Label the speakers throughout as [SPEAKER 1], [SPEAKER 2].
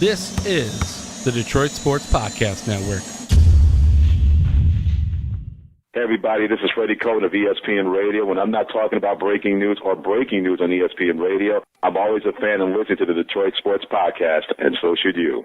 [SPEAKER 1] This is the Detroit Sports Podcast Network.
[SPEAKER 2] Hey everybody, this is Freddie Cohen of ESPN Radio. When I'm not talking about breaking news or breaking news on ESPN Radio, I'm always a fan and listen to the Detroit Sports Podcast, and so should you.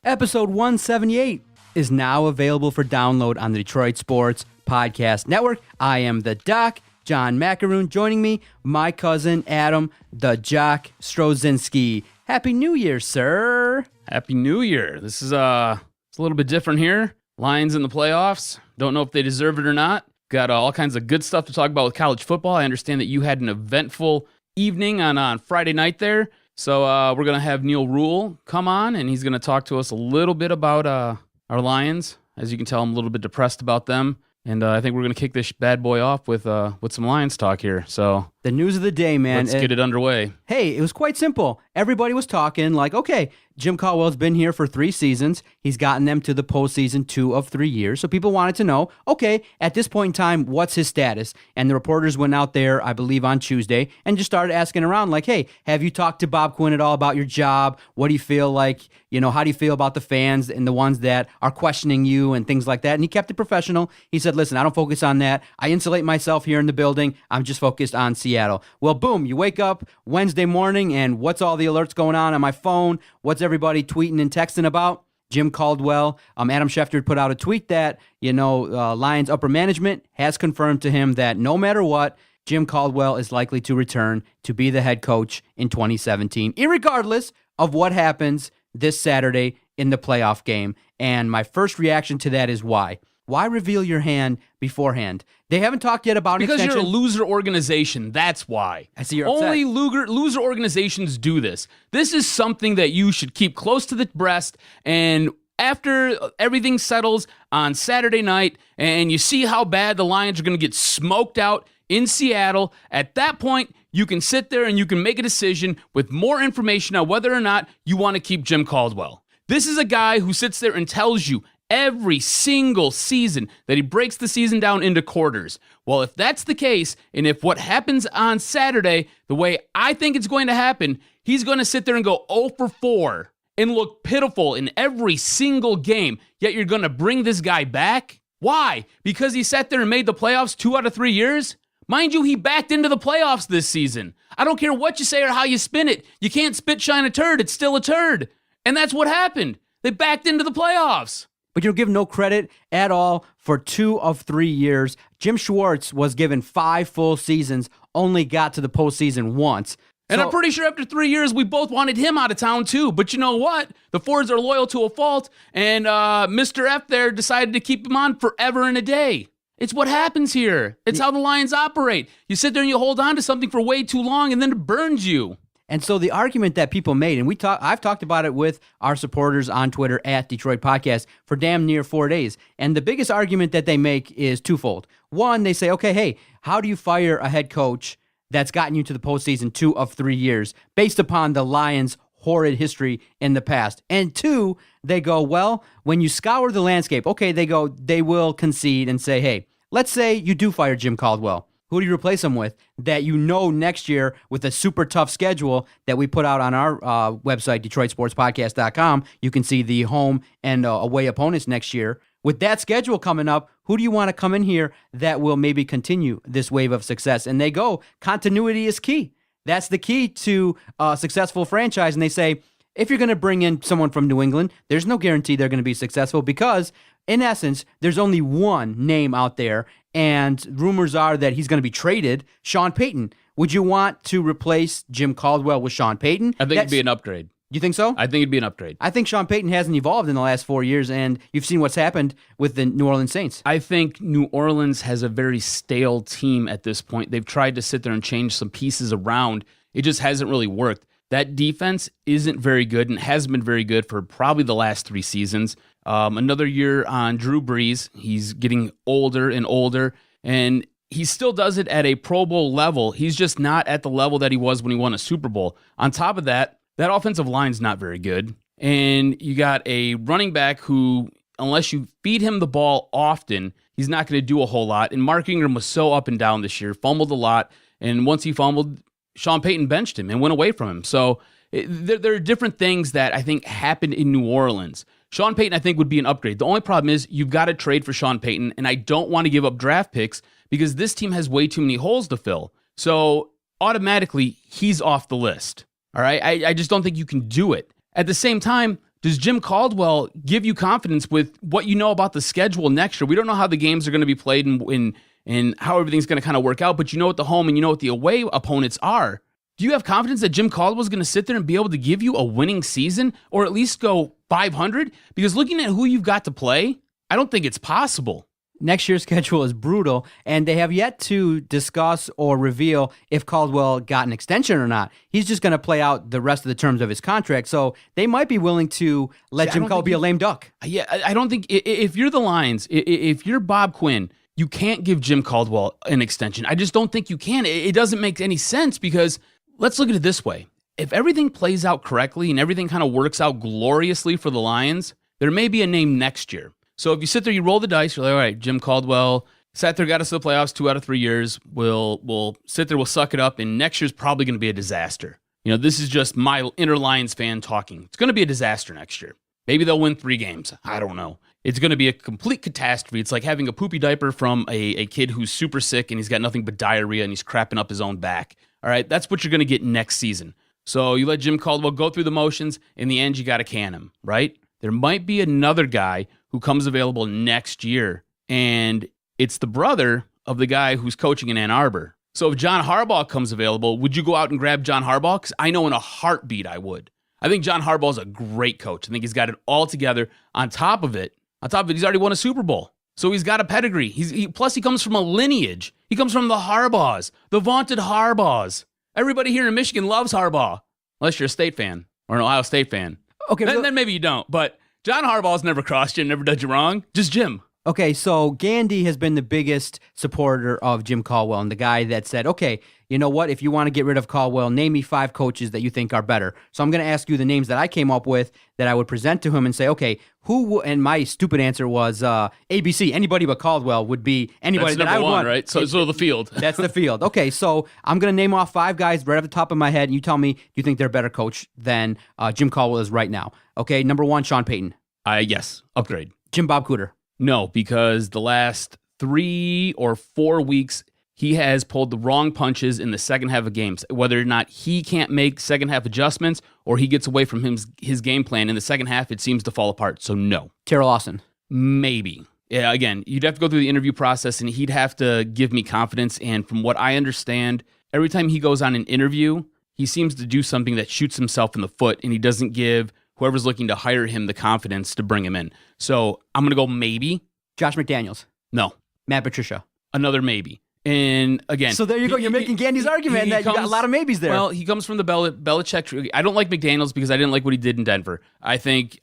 [SPEAKER 3] Episode 178 is now available for download on the Detroit Sports Podcast Network. I am the Doc, John Macaroon. Joining me, my cousin Adam, the Jock Strozinski. Happy New Year, sir.
[SPEAKER 1] Happy New Year. This is it's a little bit different here. Lions in the playoffs. Don't know if they deserve it or not. Got all kinds of good stuff to talk about with college football. I understand that you had an eventful evening on Friday night there. So we're going to have Neal Ruhl come on, and he's going to talk to us a little bit about our Lions. As you can tell, I'm a little bit depressed about them. And I think we're going to kick this bad boy off with some Lions talk here. So
[SPEAKER 3] the news of the day, man.
[SPEAKER 1] Let's get it underway.
[SPEAKER 3] Hey, it was quite simple. Everybody was talking like, okay, Jim Caldwell's been here for 3 seasons. He's gotten them to the postseason 2 of 3 years. So people wanted to know, okay, at this point in time, what's his status? And the reporters went out there, I believe, on Tuesday and just started asking around like, hey, have you talked to Bob Quinn at all about your job? What do you feel like? You know, how do you feel about the fans and the ones that are questioning you and things like that? And he kept it professional. He said, listen, I don't focus on that. I insulate myself here in the building. I'm just focused on Seattle. Well, boom, you wake up Wednesday morning and what's all the alerts going on my phone? What's everybody tweeting and texting about? Jim Caldwell. Adam Schefter put out a tweet that, Lions upper management has confirmed to him that no matter what, Jim Caldwell is likely to return to be the head coach in 2017, irregardless of what happens this Saturday in the playoff game. And my first reaction to that is why? Why reveal your hand beforehand? They haven't talked yet about an extension.
[SPEAKER 1] Because you're a loser organization. That's why.
[SPEAKER 3] I see you're upset.
[SPEAKER 1] Only loser organizations do this. This is something that you should keep close to the breast. And after everything settles on Saturday night and you see how bad the Lions are going to get smoked out in Seattle, at that point, you can sit there and you can make a decision with more information on whether or not you want to keep Jim Caldwell. This is a guy who sits there and tells you every single season that he breaks the season down into quarters. Well, if that's the case, and if what happens on Saturday, the way I think it's going to happen, he's going to sit there and go 0 for 4 and look pitiful in every single game, yet you're going to bring this guy back? Why? Because he sat there and made the playoffs 2 out of 3 years? Mind you, he backed into the playoffs this season. I don't care what you say or how you spin it. You can't spit shine a turd. It's still a turd. And that's what happened. They backed into the playoffs.
[SPEAKER 3] But you'll give no credit at all for 2 of 3 years. Jim Schwartz was given 5 full seasons, only got to the postseason once.
[SPEAKER 1] And I'm pretty sure after 3 years, we both wanted him out of town too. But you know what? The Fords are loyal to a fault, and Mr. F there decided to keep him on forever and a day. It's what happens here. It's how the Lions operate. You sit there and you hold on to something for way too long, and then it burns you.
[SPEAKER 3] And so the argument that people made, and I've talked about it with our supporters on Twitter at Detroit Podcast for damn near 4 days. And the biggest argument that they make is twofold. One, they say, okay, hey, how do you fire a head coach that's gotten you to the postseason 2 of 3 years based upon the Lions' horrid history in the past? And 2, they go, well, when you scour the landscape, okay, they will concede and say, hey, let's say you do fire Jim Caldwell. Who do you replace him with that next year with a super tough schedule that we put out on our website, DetroitSportsPodcast.com? You can see the home and away opponents next year. With that schedule coming up, who do you want to come in here that will maybe continue this wave of success? And they go, continuity is key. That's the key to a successful franchise. And they say, if you're going to bring in someone from New England, there's no guarantee they're going to be successful because, in essence, there's only one name out there, and rumors are that he's going to be traded, Sean Payton. Would you want to replace Jim Caldwell with Sean Payton?
[SPEAKER 1] I think it'd be an upgrade.
[SPEAKER 3] You think so?
[SPEAKER 1] I think it'd be an upgrade.
[SPEAKER 3] I think Sean Payton hasn't evolved in the last 4 years, and you've seen what's happened with the New Orleans Saints.
[SPEAKER 1] I think New Orleans has a very stale team at this point. They've tried to sit there and change some pieces around. It just hasn't really worked. That defense isn't very good and hasn't been very good for probably the last 3 seasons. Another year on Drew Brees. He's getting older and older, and he still does it at a Pro Bowl level. He's just not at the level that he was when he won a Super Bowl. On top of that, that offensive line's not very good. and you got a running back who, unless you feed him the ball often, he's not going to do a whole lot. And Mark Ingram was so up and down this year, fumbled a lot, and once he fumbled, Sean Payton benched him and went away from him. So there are different things that I think happened in New Orleans. Sean Payton, I think, would be an upgrade. The only problem is you've got to trade for Sean Payton, and I don't want to give up draft picks because this team has way too many holes to fill. So automatically, he's off the list. All right? I just don't think you can do it. At the same time, does Jim Caldwell give you confidence with what you know about the schedule next year? We don't know how the games are going to be played and how everything's going to kind of work out, but you know what the home and you know what the away opponents are. Do you have confidence that Jim Caldwell's going to sit there and be able to give you a winning season or at least go 500? Because looking at who you've got to play, I don't think it's possible.
[SPEAKER 3] Next year's schedule is brutal, and they have yet to discuss or reveal if Caldwell got an extension or not. He's just going to play out the rest of the terms of his contract, so they might be willing to let Jim Caldwell be a lame duck.
[SPEAKER 1] Yeah, I don't think, if you're the Lions, if you're Bob Quinn, you can't give Jim Caldwell an extension. I just don't think you can. It doesn't make any sense because let's look at it this way. If everything plays out correctly and everything kind of works out gloriously for the Lions, there may be a name next year. So if you sit there, you roll the dice, you're like, all right, Jim Caldwell sat there, got us to the playoffs 2 out of 3 years. We'll sit there, we'll suck it up, and next year's probably going to be a disaster. You know, this is just my inner Lions fan talking. It's going to be a disaster next year. Maybe they'll win 3 games. I don't know. It's going to be a complete catastrophe. It's like having a poopy diaper from a kid who's super sick and he's got nothing but diarrhea and he's crapping up his own back. All right, that's what you're going to get next season. So you let Jim Caldwell go through the motions. In the end, you got to can him, right? There might be another guy who comes available next year, and it's the brother of the guy who's coaching in Ann Arbor. So if John Harbaugh comes available, would you go out and grab John Harbaugh? Because I know in a heartbeat I would. I think John Harbaugh is a great coach. I think he's got it all together. On top of it, he's already won a Super Bowl. So he's got a pedigree. Plus he comes from a lineage. He comes from the Harbaughs, the vaunted Harbaughs. Everybody here in Michigan loves Harbaugh, unless you're a State fan or an Ohio State fan.
[SPEAKER 3] Okay,
[SPEAKER 1] then maybe you don't. But John Harbaugh's never crossed you, never done you wrong. Just Jim.
[SPEAKER 3] Okay, so Gandy has been the biggest supporter of Jim Caldwell and the guy that said, okay, you know what? If you want to get rid of Caldwell, name me 5 coaches that you think are better. So I'm going to ask you the names that I came up with that I would present to him and say, okay, and my stupid answer was ABC. Anybody but Caldwell would be anybody
[SPEAKER 1] that I would want. Right? So the field.
[SPEAKER 3] That's the field. Okay, so I'm going to name off 5 guys right off the top of my head, and you tell me you think they're a better coach than Jim Caldwell is right now. Okay, number 1, Sean Payton.
[SPEAKER 1] Yes, upgrade.
[SPEAKER 3] Jim Bob Cooter.
[SPEAKER 1] No, because the last 3 or 4 weeks, he has pulled the wrong punches in the second half of games. Whether or not he can't make second half adjustments or he gets away from his game plan in the second half, it seems to fall apart. So no.
[SPEAKER 3] Terrell Austin.
[SPEAKER 1] Maybe. Yeah, again, you'd have to go through the interview process and he'd have to give me confidence. And from what I understand, every time he goes on an interview, he seems to do something that shoots himself in the foot and he doesn't give whoever's looking to hire him the confidence to bring him in. So I'm going to go maybe.
[SPEAKER 3] Josh McDaniels.
[SPEAKER 1] No.
[SPEAKER 3] Matt Patricia.
[SPEAKER 1] Another maybe. And again.
[SPEAKER 3] So there you go. You're making Gandy's argument that you got a lot of maybes there.
[SPEAKER 1] Well, he comes from the Belichick tree. I don't like McDaniels because I didn't like what he did in Denver. I think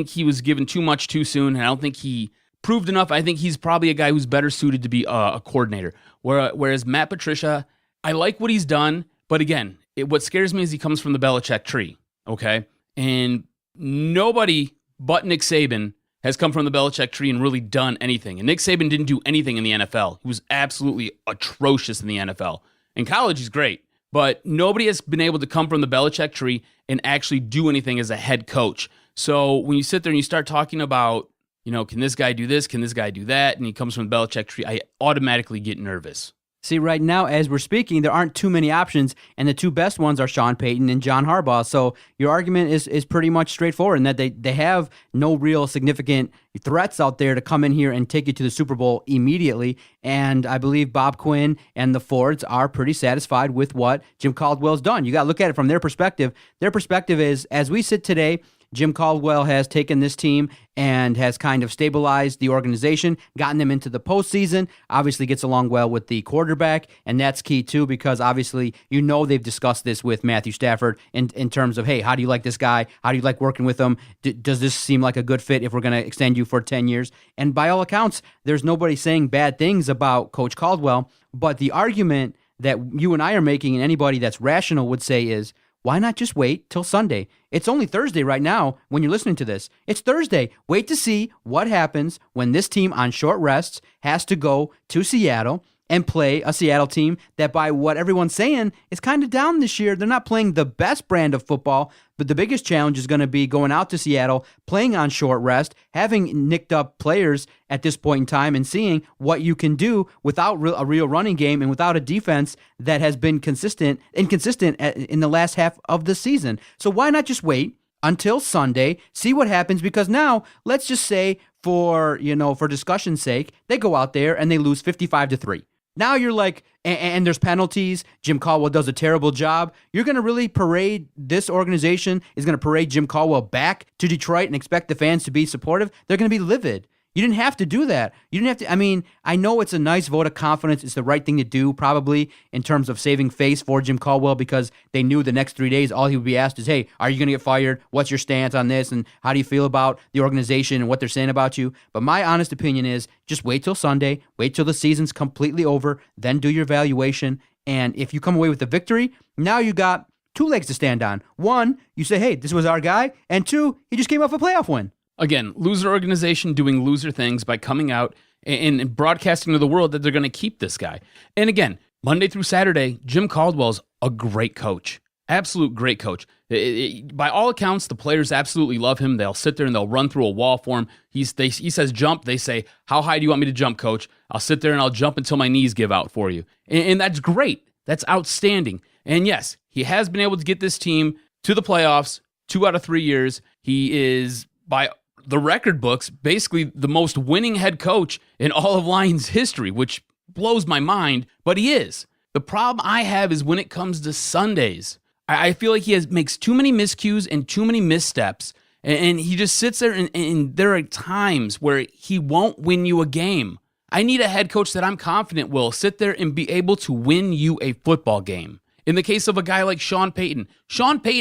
[SPEAKER 1] he was given too much too soon, and I don't think he proved enough. I think he's probably a guy who's better suited to be a coordinator. Whereas Matt Patricia, I like what he's done, but again, what scares me is he comes from the Belichick tree, okay? And nobody but Nick Saban has come from the Belichick tree and really done anything. And Nick Saban didn't do anything in the NFL. He was absolutely atrocious in the NFL. In college, he's great. But nobody has been able to come from the Belichick tree and actually do anything as a head coach. So when you sit there and you start talking about, can this guy do this? Can this guy do that? And he comes from the Belichick tree, I automatically get nervous.
[SPEAKER 3] See, right now, as we're speaking, there aren't too many options, and the 2 best ones are Sean Payton and John Harbaugh. So your argument is pretty much straightforward in that they have no real significant threats out there to come in here and take you to the Super Bowl immediately. And I believe Bob Quinn and the Fords are pretty satisfied with what Jim Caldwell's done. You got to look at it from their perspective. Their perspective is, as we sit today, Jim Caldwell has taken this team and has kind of stabilized the organization, gotten them into the postseason, obviously gets along well with the quarterback, and that's key too because obviously they've discussed this with Matthew Stafford in terms of, hey, how do you like this guy? How do you like working with him? Does this seem like a good fit if we're going to extend you for 10 years? And by all accounts, there's nobody saying bad things about Coach Caldwell, but the argument that you and I are making and anybody that's rational would say is, why not just wait till Sunday? It's only Thursday right now when you're listening to this. It's Thursday. Wait to see what happens when this team on short rests has to go to Seattle and play a Seattle team that, by what everyone's saying, is kind of down this year. They're not playing the best brand of football, but the biggest challenge is going to be going out to Seattle, playing on short rest, having nicked up players at this point in time, and seeing what you can do without a real running game and without a defense that has been inconsistent in the last half of the season. So why not just wait until Sunday, see what happens? Because now, let's just say, for discussion's sake, they go out there and they lose 55-3. Now you're like, and there's penalties. Jim Caldwell does a terrible job. You're going to really parade, this organization is going to parade Jim Caldwell back to Detroit and expect the fans to be supportive. They're going to be livid. You didn't have to do that. You didn't have to. I mean, I know it's a nice vote of confidence. It's the right thing to do, probably, in terms of saving face for Jim Caldwell, because they knew the next 3 days all he would be asked is, hey, are you going to get fired? What's your stance on this? And how do you feel about the organization and what they're saying about you? But my honest opinion is just wait till Sunday, wait till the season's completely over, then do your evaluation. And if you come away with a victory, now you got two legs to stand on. One, you say, hey, this was our guy. And two, he just came off a playoff win.
[SPEAKER 1] Again, loser organization doing loser things by coming out and broadcasting to the world that they're going to keep this guy. And again, Monday through Saturday, Jim Caldwell's a great coach. Absolute great coach. By all accounts, the players absolutely love him. They'll sit there and they'll run through a wall for him. He says jump. They say, how high do you want me to jump, coach? I'll sit there and I'll jump until my knees give out for you. And that's great. That's outstanding. And yes, he has been able to get this team to the playoffs 2 out of 3 years. He is, by the record books, basically the most winning head coach in all of Lions history, which blows my mind, but he is. The problem I have is when it comes to Sundays. I feel like he makes too many miscues and too many missteps, and he just sits there, and there are times where he won't win you a game. I need a head coach that I'm confident will sit there and be able to win you a football game. In the case of a guy like Sean Payton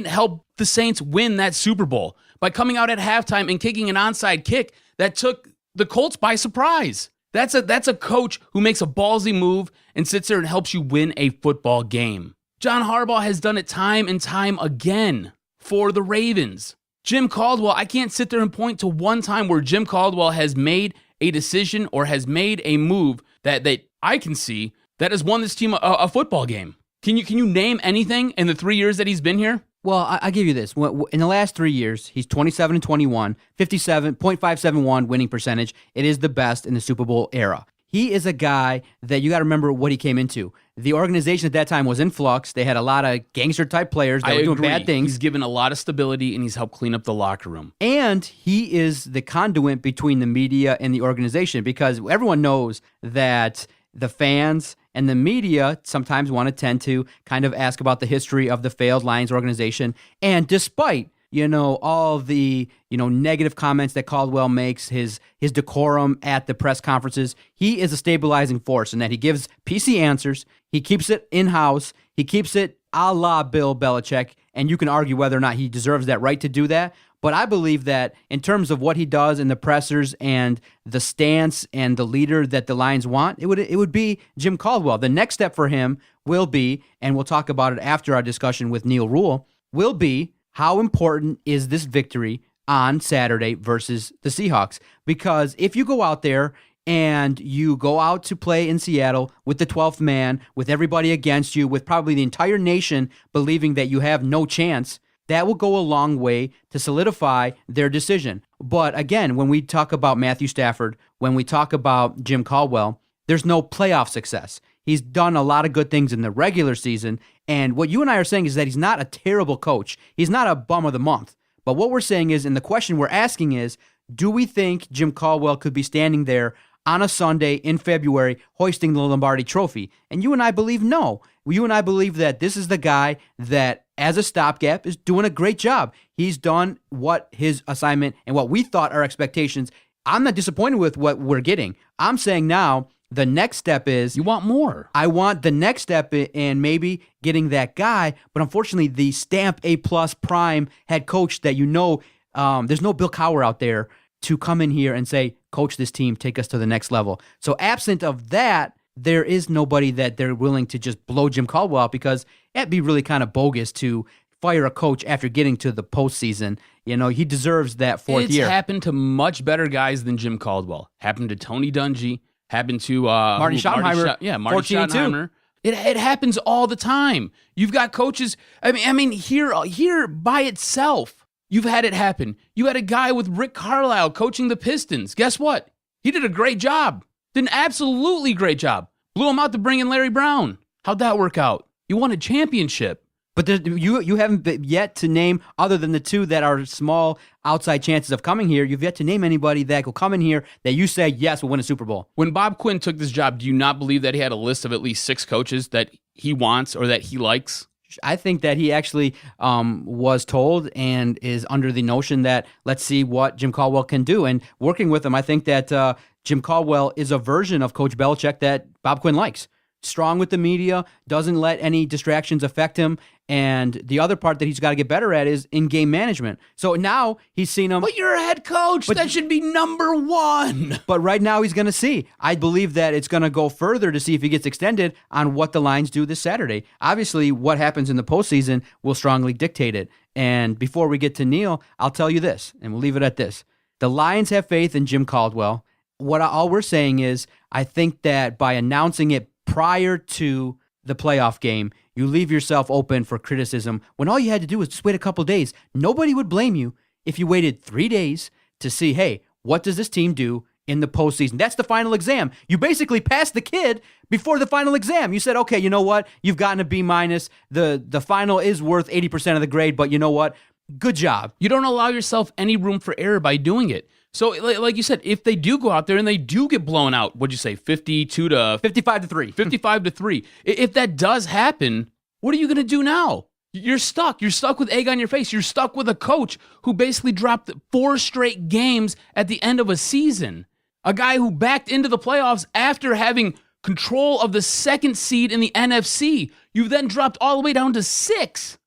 [SPEAKER 1] helped the Saints win that Super Bowl by coming out at halftime and kicking an onside kick that took the Colts by surprise. That's a coach who makes a ballsy move and sits there and helps you win a football game. John Harbaugh has done it time and time again for the Ravens. Jim Caldwell, I can't sit there and point to one time where Jim Caldwell has made a decision or has made a move that I can see that has won this team a football game. Can you name anything in the 3 years that he's been here?
[SPEAKER 3] Well, I give you this. In the last 3 years, he's 27-21, 57.571 winning percentage. It is the best in the Super Bowl era. He is a guy that you got to remember what he came into. The organization at that time was in flux. They had a lot of gangster-type players that were doing bad things.
[SPEAKER 1] He's given a lot of stability, and he's helped clean up the locker room.
[SPEAKER 3] And he is the conduit between the media and the organization, because everyone knows that the fans and the media sometimes want to tend to kind of ask about the history of the failed Lions organization. And despite, all the, negative comments that Caldwell makes, his decorum at the press conferences, he is a stabilizing force in that he gives PC answers. He keeps it in-house. He keeps it a la Bill Belichick. And you can argue whether or not he deserves that right to do that. But I believe that in terms of what he does in the pressers and the stance and the leader that the Lions want, it would be Jim Caldwell. The next step for him will be, and we'll talk about it after our discussion with Neal Ruhl, will be how important is this victory on Saturday versus the Seahawks? Because if you go out there and you go out to play in Seattle with the 12th man, with everybody against you, with probably the entire nation believing that you have no chance, that will go a long way to solidify their decision. But again, when we talk about Matthew Stafford, when we talk about Jim Caldwell, there's no playoff success. He's done a lot of good things in the regular season, and what you and I are saying is that he's not a terrible coach. He's not a bum of the month. But what we're saying is, and the question we're asking is, do we think Jim Caldwell could be standing there on a Sunday in February hoisting the Lombardi Trophy? And you and I believe no. You and I believe that this is the guy that, as a stopgap, is doing a great job. He's done what his assignment and what we thought our expectations. I'm not disappointed with what we're getting. I'm saying now the next step is...
[SPEAKER 1] You want more.
[SPEAKER 3] I want the next step in maybe getting that guy, but unfortunately the stamp A-plus prime head coach that there's no Bill Cowher out there to come in here and say, coach this team, take us to the next level. So absent of that, there is nobody that they're willing to just blow Jim Caldwell out, because that'd be really kind of bogus to fire a coach after getting to the postseason. You know, he deserves that fourth year.
[SPEAKER 1] It's happened to much better guys than Jim Caldwell. Happened to Tony Dungy. Happened to
[SPEAKER 3] Marty Schottenheimer.
[SPEAKER 1] Marty Schottenheimer. It happens all the time. You've got coaches. I mean, here by itself, you've had it happen. You had a guy with Rick Carlisle coaching the Pistons. Guess what? He did a great job. Did an absolutely great job. Blew him out to bring in Larry Brown. How'd that work out? You won a championship.
[SPEAKER 3] But you haven't yet to name, other than the two that are small outside chances of coming here, you've yet to name anybody that will come in here that you say, yes, will win a Super Bowl.
[SPEAKER 1] When Bob Quinn took this job, do you not believe that he had a list of at least 6 coaches that he wants or that he likes?
[SPEAKER 3] I think that he actually was told and is under the notion that let's see what Jim Caldwell can do. And working with him, I think that Jim Caldwell is a version of Coach Belichick that Bob Quinn likes. Strong with the media, doesn't let any distractions affect him. And the other part that he's got to get better at is in-game management. So now he's seen him.
[SPEAKER 1] But you're a head coach. That should be number 1.
[SPEAKER 3] But right now he's going to see. I believe that it's going to go further to see if he gets extended on what the Lions do this Saturday. Obviously, what happens in the postseason will strongly dictate it. And before we get to Neal, I'll tell you this, and we'll leave it at this. The Lions have faith in Jim Caldwell. All we're saying is I think that by announcing it prior to the playoff game, you leave yourself open for criticism when all you had to do was just wait a couple days. Nobody would blame you if you waited 3 days to see, hey, what does this team do in the postseason? That's the final exam. You basically passed the kid before the final exam. You said, okay, you know what? You've gotten a B-. The final is worth 80% of the grade, but you know what? Good job.
[SPEAKER 1] You don't allow yourself any room for error by doing it. So, like you said, if they do go out there and they do get blown out, what'd you say, 55 to 3. 55 to 3. If that does happen, what are you going to do now? You're stuck. You're stuck with egg on your face. You're stuck with a coach who basically dropped 4 straight games at the end of a season. A guy who backed into the playoffs after having control of the 2nd seed in the NFC. You've then dropped all the way down to 6.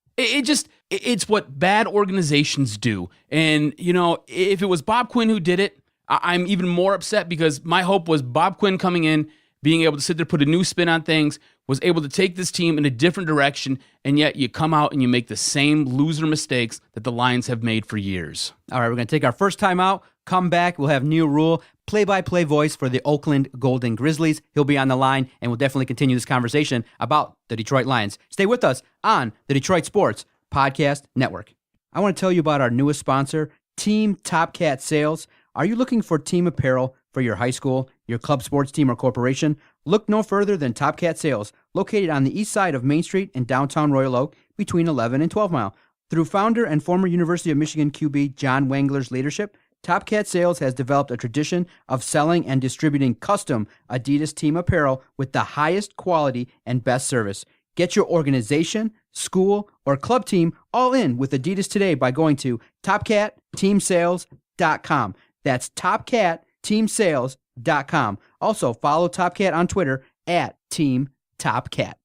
[SPEAKER 1] It's what bad organizations do. And, you know, if it was Bob Quinn who did it, I'm even more upset because my hope was Bob Quinn coming in, being able to sit there, put a new spin on things, was able to take this team in a different direction, and yet you come out and you make the same loser mistakes that the Lions have made for years.
[SPEAKER 3] All right, we're going to take our first time out, come back, we'll have Neal Ruhl, play-by-play voice for the Oakland Golden Grizzlies. He'll be on the line, and we'll definitely continue this conversation about the Detroit Lions. Stay with us on the Detroit Sports Podcast Network. I want to tell you about our newest sponsor, Team Top Cat Sales. Are you looking for team apparel for your high school, your club sports team, or corporation? Look no further than Top Cat Sales, located on the east side of Main Street in downtown Royal Oak, between 11 and 12 Mile. Through founder and former University of Michigan QB John Wangler's leadership, Top Cat Sales has developed a tradition of selling and distributing custom Adidas team apparel with the highest quality and best service. Get your organization, school, or club team all in with Adidas today by going to TopCatTeamSales.com. That's TopCatTeamSales.com. Also, follow Top Cat on Twitter at Team Top Cat.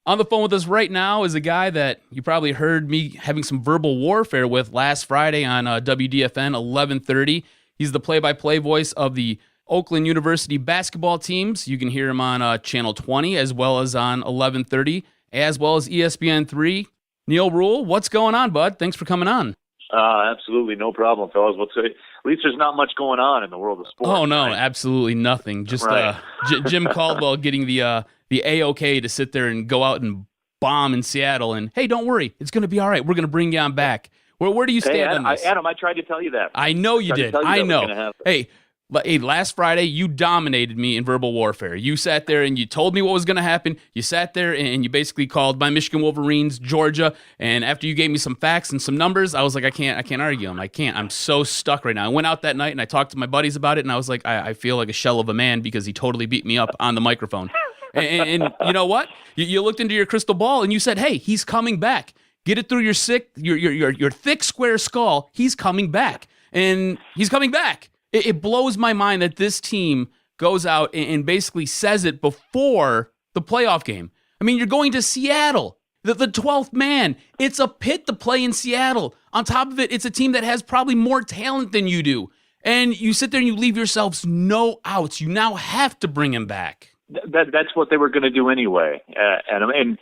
[SPEAKER 1] On the phone with us right now is a guy that you probably heard me having some verbal warfare with last Friday on WDFN 1130. He's the play-by-play voice of the Oakland University basketball teams. You can hear him on Channel 20 as well as on 1130, as well as ESPN3. Neal Ruhl, what's going on, bud? Thanks for coming on.
[SPEAKER 4] Absolutely, no problem, fellas. At least there's not much going on in the world of sports.
[SPEAKER 1] Oh, no,
[SPEAKER 4] right?
[SPEAKER 1] Absolutely nothing. Just
[SPEAKER 4] right.
[SPEAKER 1] Jim Caldwell getting the A-OK to sit there and go out and bomb in Seattle. And, hey, don't worry. It's going to be all right. We're going to bring you on back. Where do you stand on this?
[SPEAKER 4] Adam, I tried to tell you that.
[SPEAKER 1] I know you did. I know. Hey, last Friday, you dominated me in verbal warfare. You sat there and you told me what was going to happen. You sat there and you basically called my Michigan Wolverines Georgia. And after you gave me some facts and some numbers, I was like, I can't argue them. I can't. I'm so stuck right now. I went out that night and I talked to my buddies about it. And I was like, I feel like a shell of a man because he totally beat me up on the microphone. And you know what? You looked into your crystal ball and you said, hey, he's coming back. Get it through your thick square skull. He's coming back. and he's coming back. It blows my mind that this team goes out and basically says it before the playoff game. I mean, you're going to Seattle, the 12th man. It's a pit to play in Seattle. On top of it, it's a team that has probably more talent than you do. And you sit there and you leave yourselves no outs. You now have to bring him back.
[SPEAKER 4] That's what they were going to do anyway. And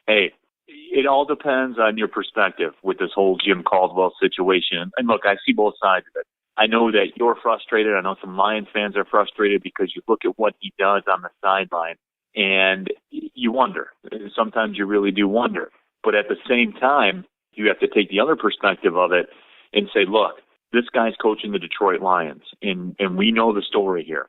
[SPEAKER 4] hey, it all depends on your perspective with this whole Jim Caldwell situation. And look, I see both sides of it. I know that you're frustrated. I know some Lions fans are frustrated because you look at what he does on the sideline and you wonder. Sometimes you really do wonder. But at the same time, you have to take the other perspective of it and say, look, this guy's coaching the Detroit Lions, and we know the story here.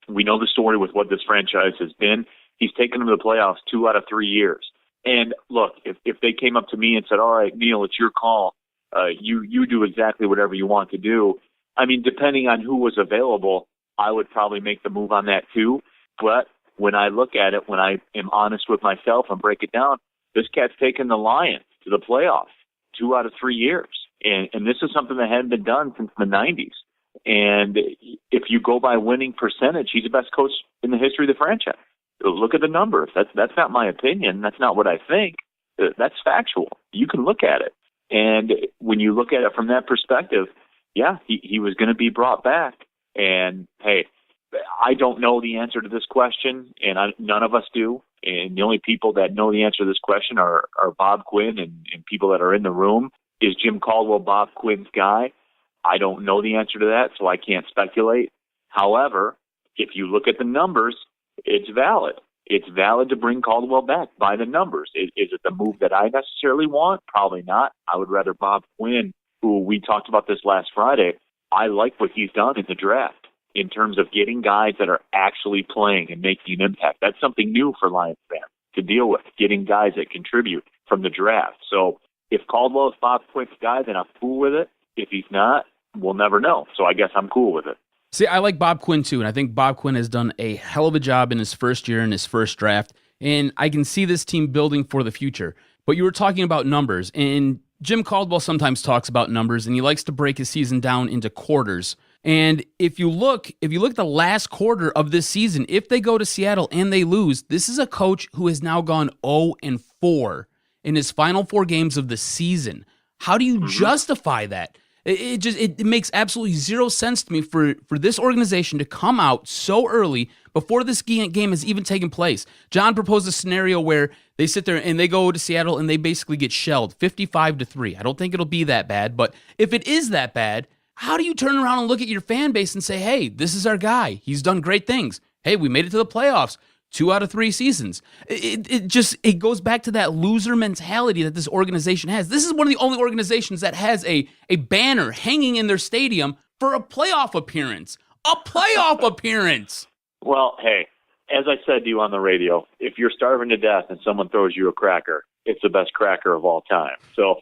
[SPEAKER 4] We know the story with what this franchise has been. He's taken them to the playoffs 2 out of 3 years. And look, if they came up to me and said, all right, Neal, it's your call. You do exactly whatever you want to do. I mean, depending on who was available, I would probably make the move on that too. But when I look at it, when I am honest with myself and break it down, this cat's taken the Lions to the playoffs 2 out of 3 years. And this is something that hadn't been done since the 90s. And if you go by winning percentage, he's the best coach in the history of the franchise. Look at the numbers. That's not my opinion. That's not what I think. That's factual. You can look at it. And when you look at it from that perspective, yeah, he was going to be brought back. And, hey, I don't know the answer to this question, and none of us do. And the only people that know the answer to this question are Bob Quinn and people that are in the room. Is Jim Caldwell Bob Quinn's guy? I don't know the answer to that, so I can't speculate. However, if you look at the numbers, it's valid. It's valid to bring Caldwell back by the numbers. Is it the move that I necessarily want? Probably not. I would rather Bob Quinn, who we talked about this last Friday. I like what he's done in the draft in terms of getting guys that are actually playing and making an impact. That's something new for Lions fans to deal with, getting guys that contribute from the draft. So if Caldwell is Bob Quinn's guy, then I'm cool with it. If he's not, we'll never know. So I guess I'm cool with it.
[SPEAKER 1] See, I like Bob Quinn too, and I think Bob Quinn has done a hell of a job in his first year in his first draft, and I can see this team building for the future. But you were talking about numbers, and Jim Caldwell sometimes talks about numbers, and he likes to break his season down into quarters. And if you look at the last quarter of this season, if they go to Seattle and they lose, this is a coach who has now gone 0-4 in his final 4 games of the season. How do you justify that? It makes absolutely zero sense to me for this organization to come out so early before this game has even taken place. John proposed a scenario where they sit there and they go to Seattle and they basically get shelled 55-3. I don't think it'll be that bad, but if it is that bad, how do you turn around and look at your fan base and say, hey, this is our guy. He's done great things. Hey, we made it to the playoffs 2 out of 3 seasons. It goes back to that loser mentality that this organization has. This is one of the only organizations that has a banner hanging in their stadium for a playoff appearance. A playoff appearance!
[SPEAKER 4] Well, hey, as I said to you on the radio, if you're starving to death and someone throws you a cracker, it's the best cracker of all time. So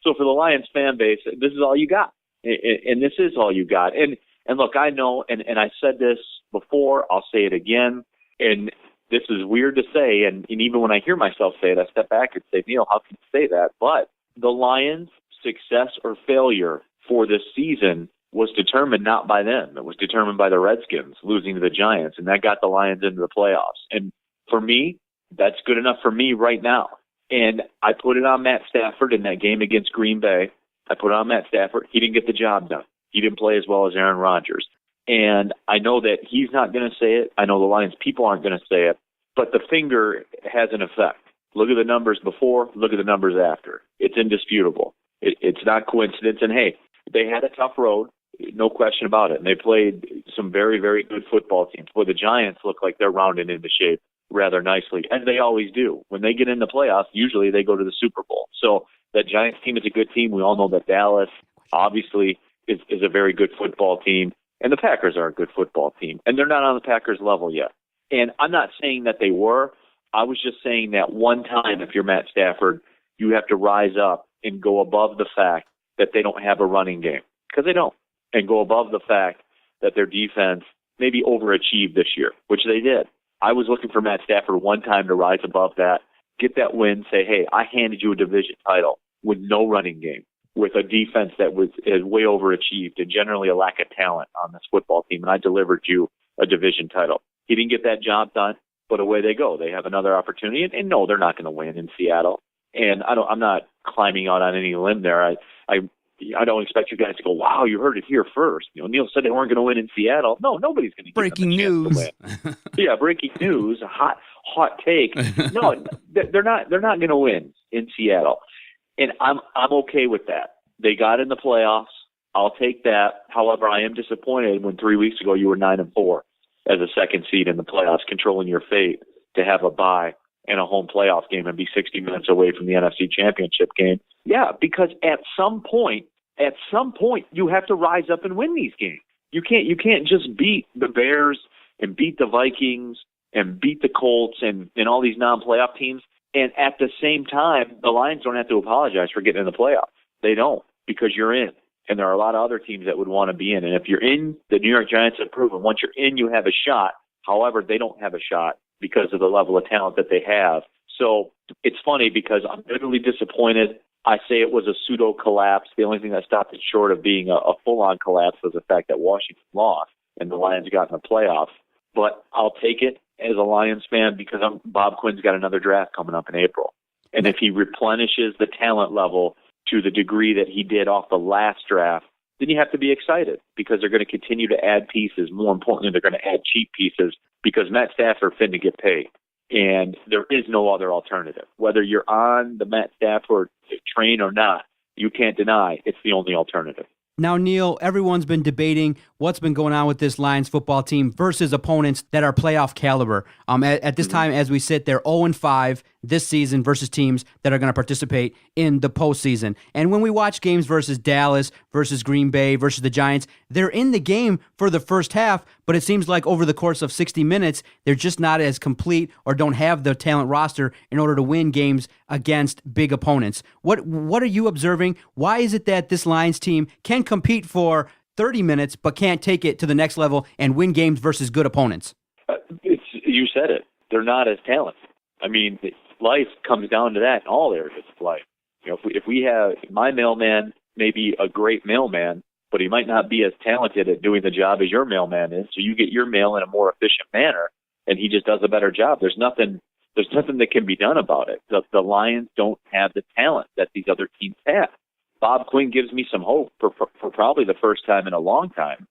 [SPEAKER 4] for the Lions fan base, this is all you got. And this is all you got. And look, I know, and I said this before, I'll say it again, and this is weird to say, and even when I hear myself say it, I step back and say, Neal, how can you say that? But the Lions' success or failure for this season was determined not by them. It was determined by the Redskins losing to the Giants, and that got the Lions into the playoffs. And for me, that's good enough for me right now. And I put it on Matt Stafford in that game against Green Bay. I put it on Matt Stafford. He didn't get the job done. He didn't play as well as Aaron Rodgers. And I know that he's not going to say it. I know the Lions people aren't going to say it. But the finger has an effect. Look at the numbers before. Look at the numbers after. It's indisputable. It's not coincidence. And, hey, they had a tough road, no question about it. And they played some very, very good football teams. Boy, the Giants look like they're rounding into shape rather nicely, as they always do. When they get in the playoffs, usually they go to the Super Bowl. So that Giants team is a good team. We all know that Dallas, obviously, is a very good football team. And the Packers are a good football team. And they're not on the Packers level yet. And I'm not saying that they were. I was just saying that one time, if you're Matt Stafford, you have to rise up and go above the fact that they don't have a running game. Because they don't. And go above the fact that their defense maybe overachieved this year, which they did. I was looking for Matt Stafford one time to rise above that, get that win, say, hey, I handed you a division title with no running game, with a defense that is way overachieved and generally a lack of talent on this football team, and I delivered you a division title. He didn't get that job done, but away they go. They have another opportunity, and no, they're not going to win in Seattle. And I'm not climbing out on any limb there. I don't expect you guys to go, wow, you heard it here first. Neal said they weren't going to win in Seattle. No, nobody's going to
[SPEAKER 1] breaking news.
[SPEAKER 4] Yeah, breaking news, a hot take. No, they're not going to win in Seattle. And I'm okay with that. They got in the playoffs. I'll take that. However, I am disappointed when 3 weeks ago you were 9-4 as a second seed in the playoffs, controlling your fate to have a bye and a home playoff game and be 60 minutes away from the NFC Championship game. Yeah, because at some point, you have to rise up and win these games. You can't just beat the Bears and beat the Vikings and beat the Colts and all these non-playoff teams. And at the same time, the Lions don't have to apologize for getting in the playoffs. They don't, because you're in. And there are a lot of other teams that would want to be in. And if you're in, the New York Giants have proven once you're in, you have a shot. However, they don't have a shot because of the level of talent that they have. So it's funny because I'm bitterly disappointed. I say it was a pseudo collapse. The only thing that stopped it short of being a full-on collapse was the fact that Washington lost and the Lions got in the playoffs. But I'll take it as a Lions fan because Bob Quinn's got another draft coming up in April. And if he replenishes the talent level to the degree that he did off the last draft, then you have to be excited because they're going to continue to add pieces. More importantly, they're going to add cheap pieces because Matt Stafford finna get paid. And there is no other alternative. Whether you're on the Matt Stafford train or not, you can't deny it's the only alternative.
[SPEAKER 3] Now, Neal, everyone's been debating what's been going on with this Lions football team versus opponents that are playoff caliber. At this time, as we sit, they're 0-5 this season versus teams that are going to participate in the postseason. And when we watch games versus Dallas, versus Green Bay, versus the Giants, they're in the game for the first half, but it seems like over the course of 60 minutes, they're just not as complete or don't have the talent roster in order to win games against big opponents. What are you observing? Why is it that this Lions team can compete for 30 minutes but can't take it to the next level and win games versus good opponents?
[SPEAKER 4] You said it. They're not as talented. I mean, life comes down to that in all areas of life. If we have my mailman may be a great mailman, but he might not be as talented at doing the job as your mailman is. So you get your mail in a more efficient manner, and he just does a better job. There's nothing that can be done about it. The Lions don't have the talent that these other teams have. Bob Quinn gives me some hope for probably the first time in a long time.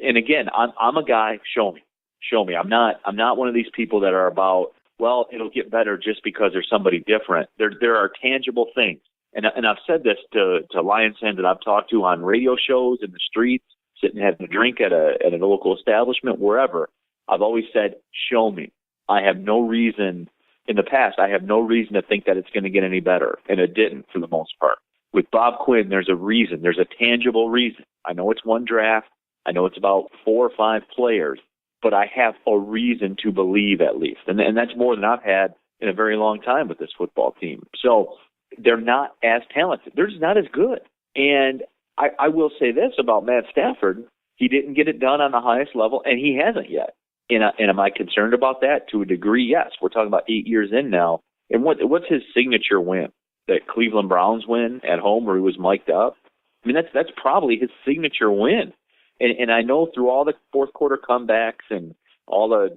[SPEAKER 4] And again, I'm a guy. Show me. I'm not one of these people that are about, well, it'll get better just because there's somebody different. There are tangible things. And I've said this to Lions fans that I've talked to on radio shows, in the streets, sitting having a drink at a local establishment, wherever. I've always said, show me. I have no reason to think that it's going to get any better. And it didn't for the most part. With Bob Quinn, there's a reason. There's a tangible reason. I know it's one draft. I know it's about 4 or 5 players, but I have a reason to believe at least. And that's more than I've had in a very long time with this football team. So they're not as talented. They're just not as good. And I will say this about Matt Stafford. He didn't get it done on the highest level, and he hasn't yet. And am I concerned about that? To a degree, yes. We're talking about 8 years in now. And what's his signature win? That Cleveland Browns win at home where he was mic'd up? I mean, that's probably his signature win. And I know through all the fourth quarter comebacks and all the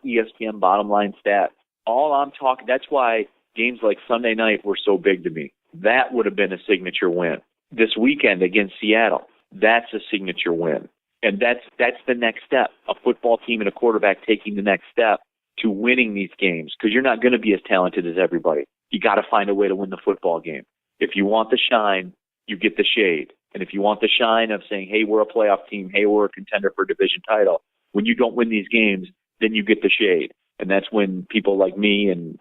[SPEAKER 4] ESPN bottom line stats, that's why games like Sunday night were so big to me. That would have been a signature win. This weekend against Seattle, that's a signature win. And that's the next step, a football team and a quarterback taking the next step to winning these games, because you're not going to be as talented as everybody. You got to find a way to win the football game. If you want the shine, you get the shade. And if you want the shine of saying, hey, we're a playoff team, hey, we're a contender for a division title, when you don't win these games, then you get the shade. And that's when people like me and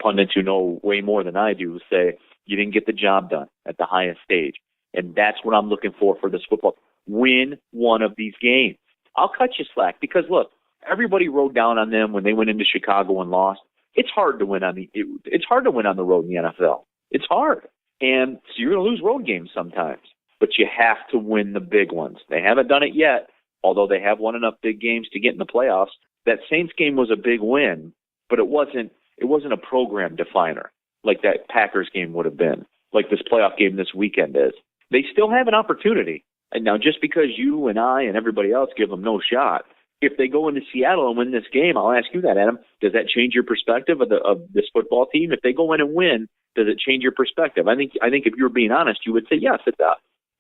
[SPEAKER 4] pundits who know way more than I do say, you didn't get the job done at the highest stage. And that's what I'm looking for this football. Win one of these games. I'll cut you slack because, look, everybody rode down on them when they went into Chicago and lost. It's hard to win on the road in the NFL. It's hard. And so you're going to lose road games sometimes. But you have to win the big ones. They haven't done it yet, although they have won enough big games to get in the playoffs. That Saints game was a big win, but it wasn't a program definer like that Packers game would have been. like this playoff game this weekend is. They still have an opportunity. And now, just because you and I and everybody else give them no shot, if they go into Seattle and win this game, I'll ask you that, Adam. Does that change your perspective of this football team? If they go in and win, does it change your perspective? I think if you were being honest, you would say yes, it does,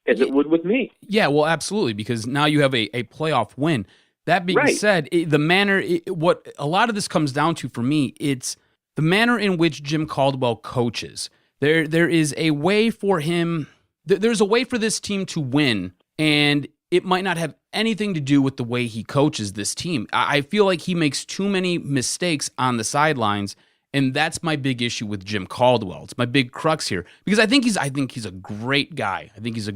[SPEAKER 4] as it would with me.
[SPEAKER 1] Yeah, well, absolutely, because now you have a playoff win. That being said, what a lot of this comes down to for me, it's the manner in which Jim Caldwell coaches. There is a way for him. There's a way for this team to win, and it might not have anything to do with the way he coaches this team. I feel like he makes too many mistakes on the sidelines, and that's my big issue with Jim Caldwell. It's my big crux here, because I think he's a great guy. I think he's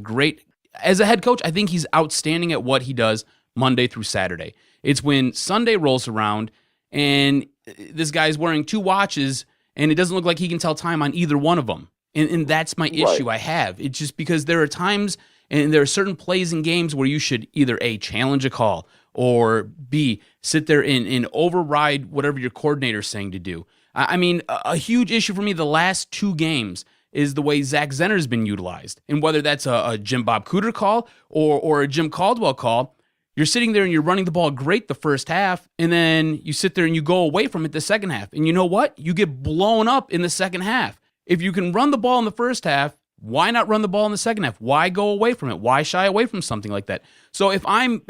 [SPEAKER 1] as a head coach, I think he's outstanding at what he does Monday through Saturday. It's when Sunday rolls around and this guy's wearing 2 watches and it doesn't look like he can tell time on either one of them. And that's my issue I have. It's just because there are times and there are certain plays in games where you should either A, challenge a call, or B, sit there and override whatever your coordinator's saying to do. I mean, a huge issue for me the last 2 games is the way Zach Zenner's been utilized. And whether that's a Jim Bob Cooter call or a Jim Caldwell call, you're sitting there and you're running the ball great the first half, and then you sit there and you go away from it the second half. And you know what? You get blown up in the second half. If you can run the ball in the first half, why not run the ball in the second half? Why go away from it? Why shy away from something like that? So if I'm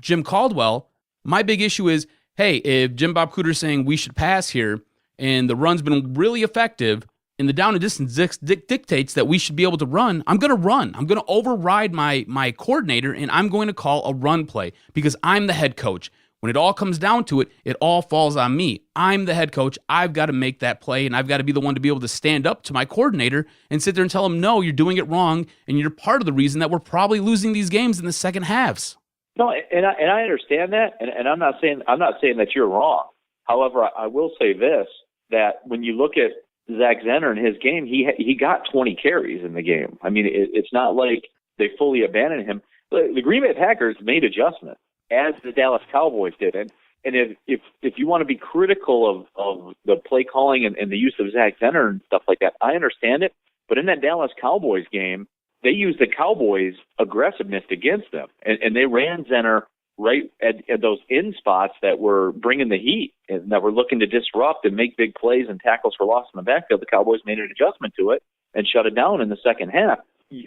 [SPEAKER 1] Jim Caldwell, my big issue is, hey, if Jim Bob Cooter's saying we should pass here and the run's been really effective and the down and distance dictates that we should be able to run, I'm going to run. I'm going to override my coordinator, and I'm going to call a run play because I'm the head coach. When it all comes down to it, it all falls on me. I'm the head coach. I've got to make that play, and I've got to be the one to be able to stand up to my coordinator and sit there and tell him, no, you're doing it wrong, and you're part of the reason that we're probably losing these games in the second halves.
[SPEAKER 4] No, and I understand that, and I'm not saying that you're wrong. However, I will say this, that when you look at Zach Zenner in his game, he got 20 carries in the game. I mean, it's not like they fully abandoned him. The Green Bay Packers made adjustments, as the Dallas Cowboys did. And if you want to be critical of the play calling and the use of Zach Zenner and stuff like that, I understand it. But in that Dallas Cowboys game, they used the Cowboys' aggressiveness against them. And they ran Zenner right at those in spots that were bringing the heat and that were looking to disrupt and make big plays and tackles for loss in the backfield. The Cowboys made an adjustment to it and shut it down in the second half.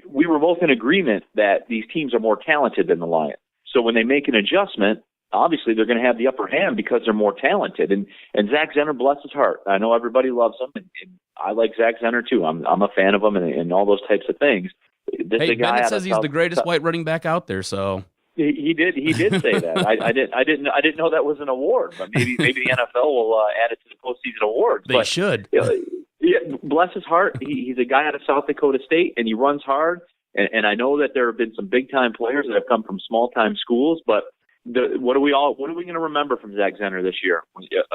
[SPEAKER 4] We were both in agreement that these teams are more talented than the Lions. So when they make an adjustment, obviously they're going to have the upper hand because they're more talented. And Zach Zenner, bless his heart, I know everybody loves him, and I like Zach Zenner too. I'm a fan of him and all those types of things.
[SPEAKER 1] Hey, Bennett says he's the greatest white running back out there, so...
[SPEAKER 4] He did say that. I didn't know that was an award, but maybe the NFL will add it to the postseason awards.
[SPEAKER 1] They should.
[SPEAKER 4] Yeah, bless his heart. He's a guy out of South Dakota State, and he runs hard. And I know that there have been some big time players that have come from small time schools, but what are we going to remember from Zach Zenner this year?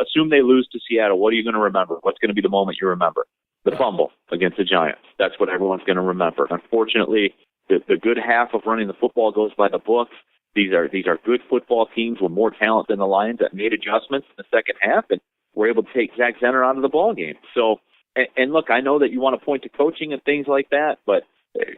[SPEAKER 4] Assume they lose to Seattle. What are you going to remember? What's going to be the moment you remember? The fumble against the Giants. That's what everyone's going to remember. Unfortunately, the good half of running the football goes by the book. These are good football teams with more talent than the Lions that made adjustments in the second half and were able to take Zach Zenner out of the ball game. So, and look, I know that you want to point to coaching and things like that, but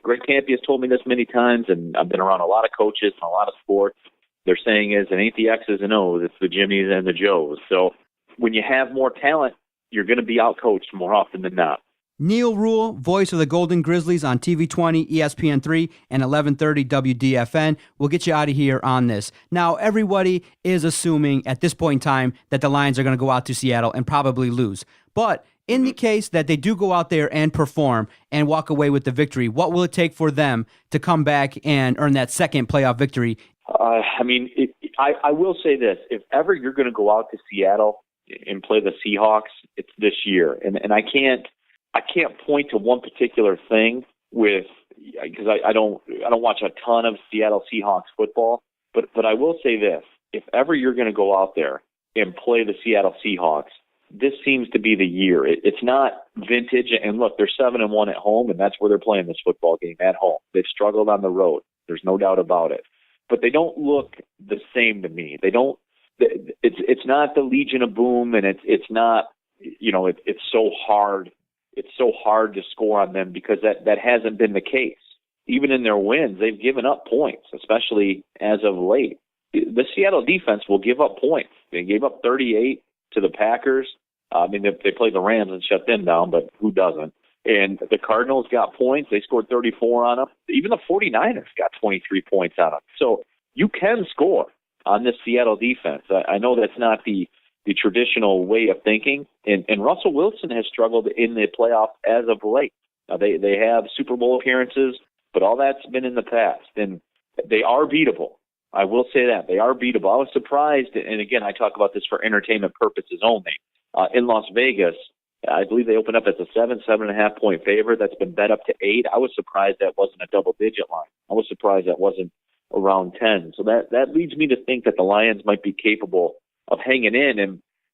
[SPEAKER 4] Greg Kampe has told me this many times, and I've been around a lot of coaches and a lot of sports. Their saying is, it ain't the X's and O's, it's the Jimmies and the Joes. So when you have more talent, you're going to be outcoached more often than not.
[SPEAKER 3] Neal Ruhl, voice of the Golden Grizzlies on TV20, ESPN3, and 1130 WDFN. We'll get you out of here on this. Now, everybody is assuming at this point in time that the Lions are going to go out to Seattle and probably lose. But in the case that they do go out there and perform and walk away with the victory, what will it take for them to come back and earn that second playoff victory?
[SPEAKER 4] I will say this. If ever you're going to go out to Seattle and play the Seahawks, it's this year. And I can't point to one particular thing because I don't watch a ton of Seattle Seahawks football, but I will say this: if ever you're going to go out there and play the Seattle Seahawks, this seems to be the year. It's not vintage, and look, they're 7-1 at home, and that's where they're playing this football game, at home. They've struggled on the road. There's no doubt about it, but they don't look the same to me. They don't. It's not the Legion of Boom, and it's not. It's so hard it's so hard to score on them because that hasn't been the case. Even in their wins, they've given up points, especially as of late. The Seattle defense will give up points. They gave up 38 to the Packers. I mean, they played the Rams and shut them down, but who doesn't? And the Cardinals got points. They scored 34 on them. Even the 49ers got 23 points on them. So you can score on this Seattle defense. I know that's not the traditional way of thinking. And Russell Wilson has struggled in the playoffs as of late. They have Super Bowl appearances, but all that's been in the past. And they are beatable. I will say that. They are beatable. I was surprised, and again, I talk about this for entertainment purposes only. In Las Vegas, I believe they opened up as a 7.5 point favorite. That's been bet up to 8. I was surprised that wasn't a double-digit line. I was surprised that wasn't around 10. So that leads me to think that the Lions might be capable of hanging in.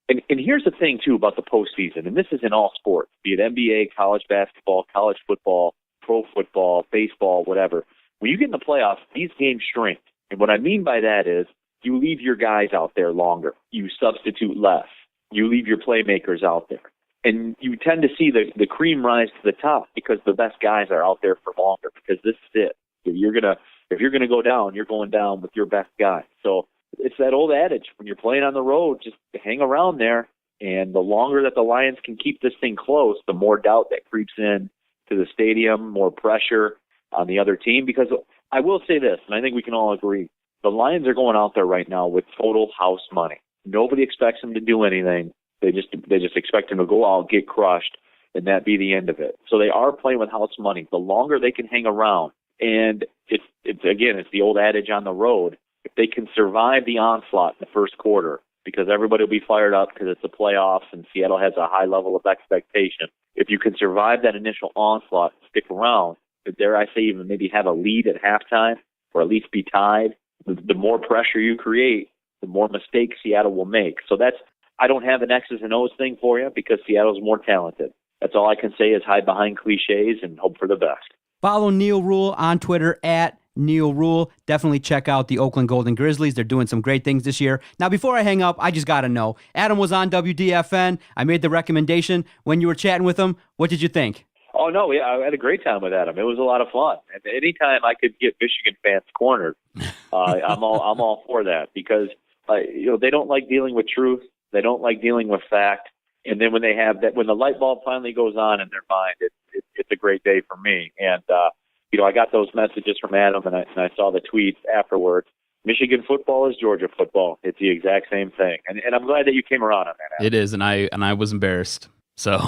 [SPEAKER 4] And here's the thing, too, about the postseason, and this is in all sports, be it NBA, college basketball, college football, pro football, baseball, whatever. When you get in the playoffs, these games shrink. And what I mean by that is you leave your guys out there longer. You substitute less. You leave your playmakers out there. And you tend to see the cream rise to the top because the best guys are out there for longer because this is it. If you're gonna go down, you're going down with your best guy. So it's that old adage, when you're playing on the road, just hang around there. And the longer that the Lions can keep this thing close, the more doubt that creeps in to the stadium, more pressure on the other team. Because I will say this, and I think we can all agree, the Lions are going out there right now with total house money. Nobody expects them to do anything. They just expect them to go out, get crushed, and that be the end of it. So they are playing with house money. The longer they can hang around, and it's the old adage on the road, if they can survive the onslaught in the first quarter, because everybody will be fired up because it's the playoffs and Seattle has a high level of expectation. If you can survive that initial onslaught, stick around, dare I say even maybe have a lead at halftime or at least be tied, the more pressure you create, the more mistakes Seattle will make. So I don't have an X's and O's thing for you because Seattle's more talented. That's all I can say is hide behind cliches and hope for the best.
[SPEAKER 3] Follow Neal Ruhl on Twitter at Neal Ruhl. Definitely check out the Oakland Golden Grizzlies. They're doing some great things this year. Now, before I hang up, I just got to know. Adam was on WDFN. I made the recommendation when you were chatting with him. What did you think?
[SPEAKER 4] Oh, no, yeah, I had a great time with Adam. It was a lot of fun. And anytime I could get Michigan fans cornered, I'm all for that because they don't like dealing with truth. They don't like dealing with fact. And then when they have that, when the light bulb finally goes on in their mind, it's a great day for me. And I got those messages from Adam, and I saw the tweets afterwards. Michigan football is Georgia football. It's the exact same thing. And I'm glad that you came around on that, Adam.
[SPEAKER 1] It is, and I was embarrassed. So